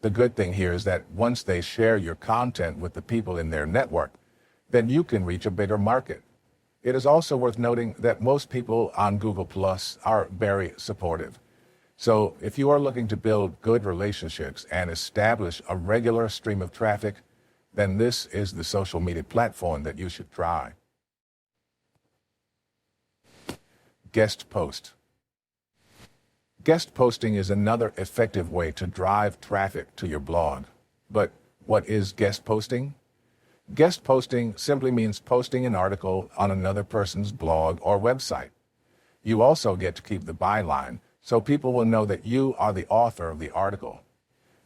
The good thing here is that once they share your content with the people in their network, then you can reach a bigger market. It is also worth noting that most people on Google+ are very supportive. So if you are looking to build good relationships and establish a regular stream of traffic, then this is the social media platform that you should try. Guest post. Guest posting is another effective way to drive traffic to your blog. But what is guest posting? Guest posting simply means posting an article on another person's blog or website. You also get to keep the byline, so people will know that you are the author of the article.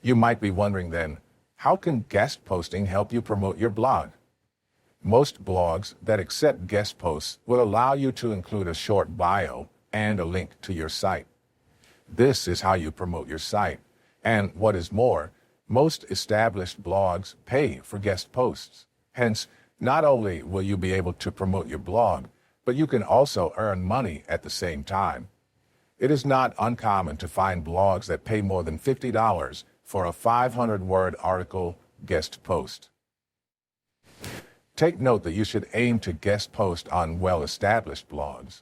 You might be wondering then, how can guest posting help you promote your blog? Most blogs that accept guest posts will allow you to include a short bio and a link to your site. This is how you promote your site. And what is more, most established blogs pay for guest posts. Hence, not only will you be able to promote your blog, but you can also earn money at the same time. It is not uncommon to find blogs that pay more than $50 for a 500-word article guest post. Take note that you should aim to guest post on well-established blogs.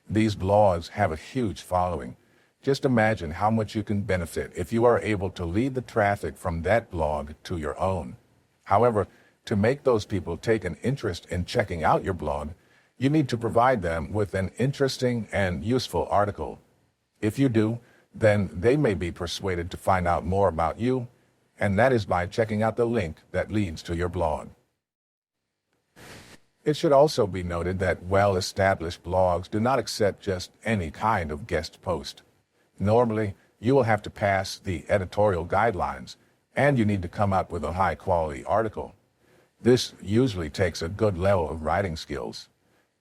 These blogs have a huge following. Just imagine how much you can benefit if you are able to lead the traffic from that blog to your own. However, to make those people take an interest in checking out your blog, you need to provide them with an interesting and useful article. If you do, then they may be persuaded to find out more about you, and that is by checking out the link that leads to your blog. It should also be noted that well-established blogs do not accept just any kind of guest post. Normally, you will have to pass the editorial guidelines, and you need to come up with a high-quality article. This usually takes a good level of writing skills.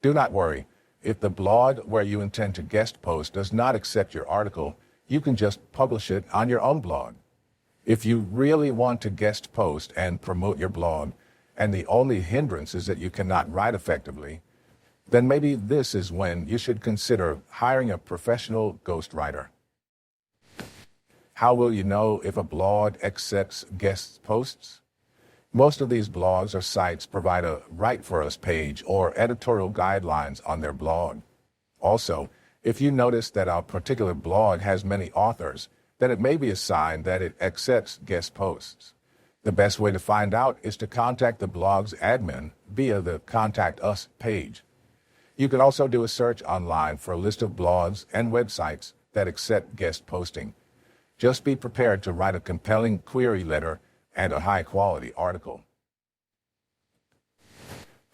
Do not worry. If the blog where you intend to guest post does not accept your article, you can just publish it on your own blog. If you really want to guest post and promote your blog, and the only hindrance is that you cannot write effectively, then maybe this is when you should consider hiring a professional ghostwriter. How will you know if a blog accepts guest posts? Most of these blogs or sites provide a Write For Us page or editorial guidelines on their blog. Also, if you notice that a particular blog has many authors, then it may be a sign that it accepts guest posts. The best way to find out is to contact the blog's admin via the Contact Us page. You can also do a search online for a list of blogs and websites that accept guest posting. Just be prepared to write a compelling query letter and a high-quality article.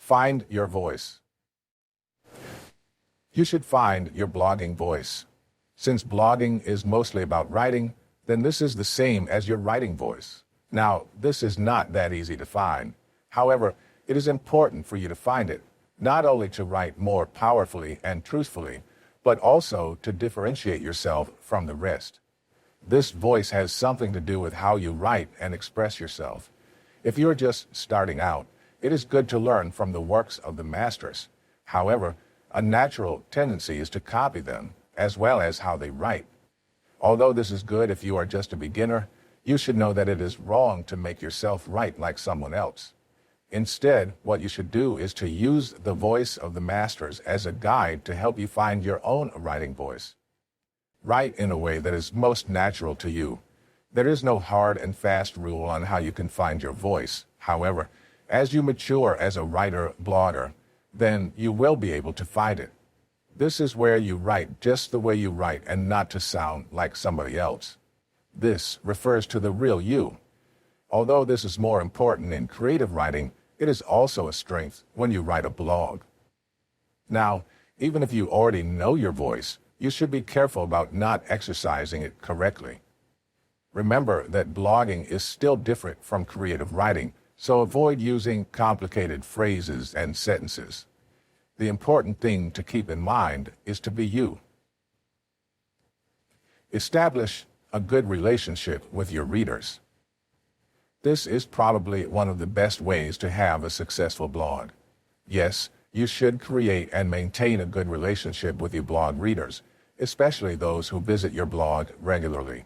Find your voice. You should find your blogging voice. Since blogging is mostly about writing, then this is the same as your writing voice. Now, this is not that easy to find. However, it is important for you to find it, not only to write more powerfully and truthfully, but also to differentiate yourself from the rest. This voice has something to do with how you write and express yourself. If you're just starting out, it is good to learn from the works of the masters. However, a natural tendency is to copy them, as well as how they write. Although this is good if you are just a beginner, you should know that it is wrong to make yourself write like someone else. Instead, what you should do is to use the voice of the masters as a guide to help you find your own writing voice. Write in a way that is most natural to you. There is no hard and fast rule on how you can find your voice. However, as you mature as a writer-blogger, then you will be able to find it. This is where you write just the way you write and not to sound like somebody else. This refers to the real you. Although this is more important in creative writing, it is also a strength when you write a blog. Now, even if you already know your voice, you should be careful about not exercising it correctly. Remember that blogging is still different from creative writing, so avoid using complicated phrases and sentences. The important thing to keep in mind is to be you. Establish a good relationship with your readers. This is probably one of the best ways to have a successful blog. Yes, you should create and maintain a good relationship with your blog readers, especially those who visit your blog regularly.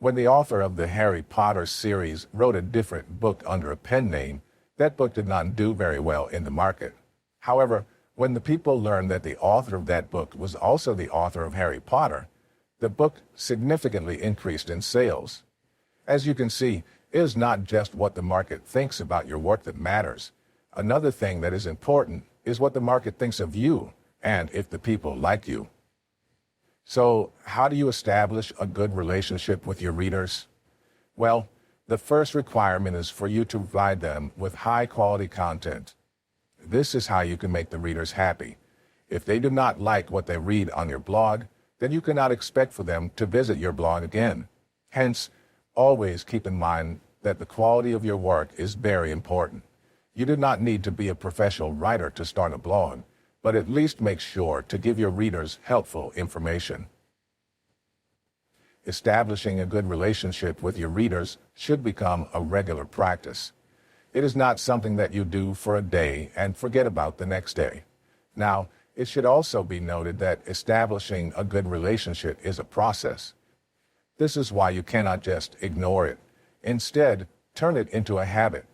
When the author of the Harry Potter series wrote a different book under a pen name, that book did not do very well in the market. However, when the people learned that the author of that book was also the author of Harry Potter, the book significantly increased in sales. As you can see, it is not just what the market thinks about your work that matters. Another thing that is important is what the market thinks of you and if the people like you. So, how do you establish a good relationship with your readers? Well, the first requirement is for you to provide them with high-quality content. This is how you can make the readers happy. If they do not like what they read on your blog, then you cannot expect for them to visit your blog again. Hence, always keep in mind that the quality of your work is very important. You do not need to be a professional writer to start a blog, but at least make sure to give your readers helpful information. Establishing a good relationship with your readers should become a regular practice. It is not something that you do for a day and forget about the next day. Now, it should also be noted that establishing a good relationship is a process. This is why you cannot just ignore it. Instead, turn it into a habit.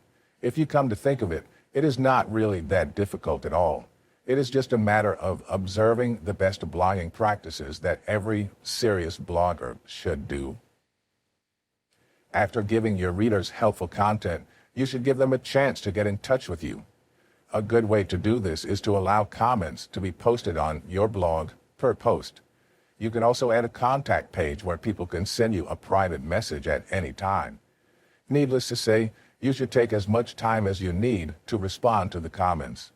If you come to think of it, it is not really that difficult at all. It is just a matter of observing the best blogging practices that every serious blogger should do. After giving your readers helpful content, you should give them a chance to get in touch with you. A good way to do this is to allow comments to be posted on your blog per post. You can also add a contact page where people can send you a private message at any time. Needless to say, you should take as much time as you need to respond to the comments.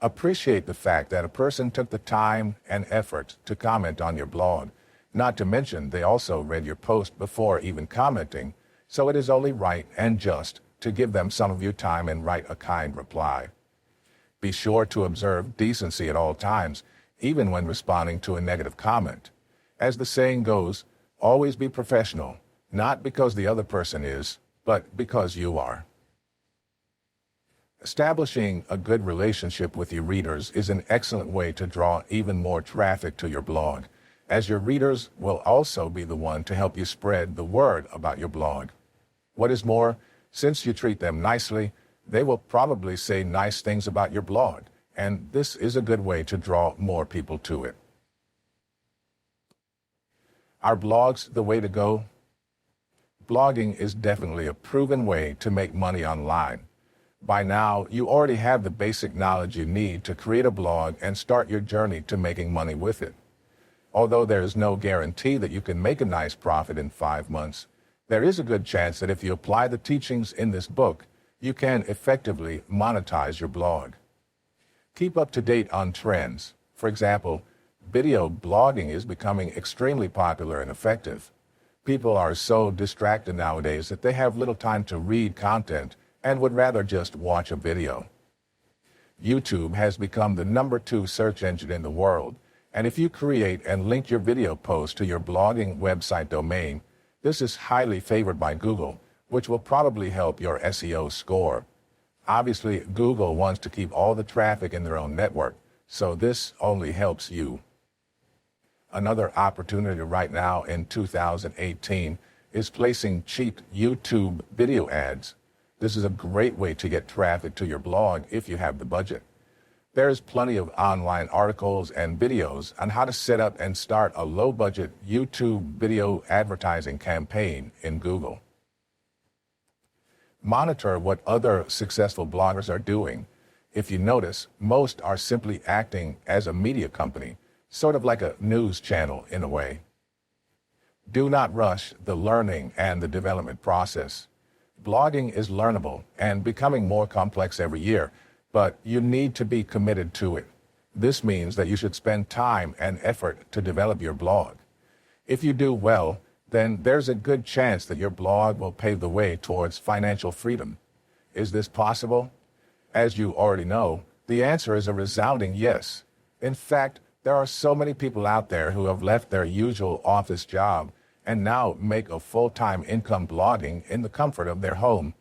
Appreciate the fact that a person took the time and effort to comment on your blog. Not to mention, they also read your post before even commenting, so it is only right and just to give them some of your time and write a kind reply. Be sure to observe decency at all times, even when responding to a negative comment. As the saying goes, always be professional, not because the other person is, but because you are. Establishing a good relationship with your readers is an excellent way to draw even more traffic to your blog, as your readers will also be the one to help you spread the word about your blog. What is more, since you treat them nicely, they will probably say nice things about your blog, and this is a good way to draw more people to it. Are blogs the way to go? Blogging is definitely a proven way to make money online. By now, you already have the basic knowledge you need to create a blog and start your journey to making money with it. Although there is no guarantee that you can make a nice profit in 5 months, there is a good chance that if you apply the teachings in this book, you can effectively monetize your blog. Keep up to date on trends. For example, video blogging is becoming extremely popular and effective. People are so distracted nowadays that they have little time to read content and would rather just watch a video. YouTube has become the #2 search engine in the world, and if you create and link your video post to your blogging website domain, this is highly favored by Google, which will probably help your SEO score. Obviously, Google wants to keep all the traffic in their own network, so this only helps you. Another opportunity right now in 2018 is placing cheap YouTube video ads. This is a great way to get traffic to your blog if you have the budget. There's plenty of online articles and videos on how to set up and start a low-budget YouTube video advertising campaign in Google. Monitor what other successful bloggers are doing. If you notice, most are simply acting as a media company, sort of like a news channel in a way. Do not rush the learning and the development process. Blogging is learnable and becoming more complex every year, but you need to be committed to it. This means that you should spend time and effort to develop your blog. If you do well, then there's a good chance that your blog will pave the way towards financial freedom. Is this possible? As you already know, the answer is a resounding yes. In fact, there are so many people out there who have left their usual office job and now make a full-time income blogging in the comfort of their home.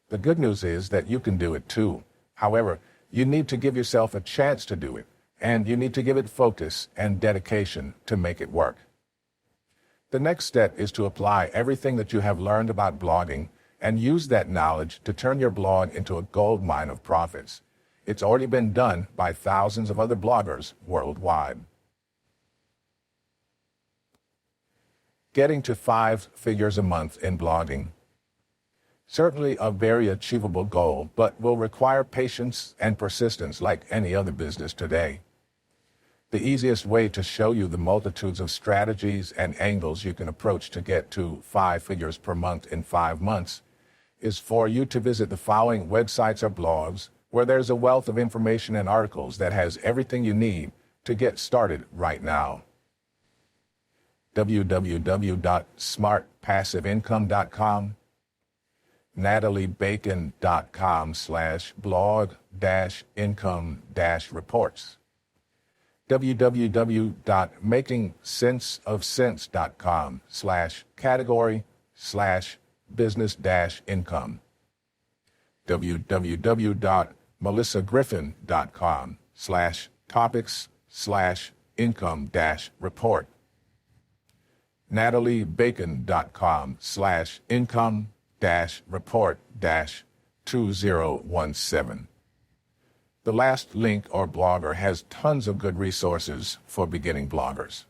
The good news is that you can do it too. However, you need to give yourself a chance to do it, and you need to give it focus and dedication to make it work. The next step is to apply everything that you have learned about blogging and use that knowledge to turn your blog into a gold mine of profits. It's already been done by thousands of other bloggers worldwide. Getting to 5 figures a month in blogging. Certainly a very achievable goal, but will require patience and persistence like any other business today. The easiest way to show you the multitudes of strategies and angles you can approach to get to 5 figures per month in 5 months is for you to visit the following websites or blogs where there's a wealth of information and articles that has everything you need to get started right now. www.smartpassiveincome.com, nataliebacon.com/blog-income-reports, www.makingsenseofsense.com/category/business-income, www.melissagriffin.com/topics/income-report, nataliebacon.com/income-report-2017. The last link or blogger has tons of good resources for beginning bloggers.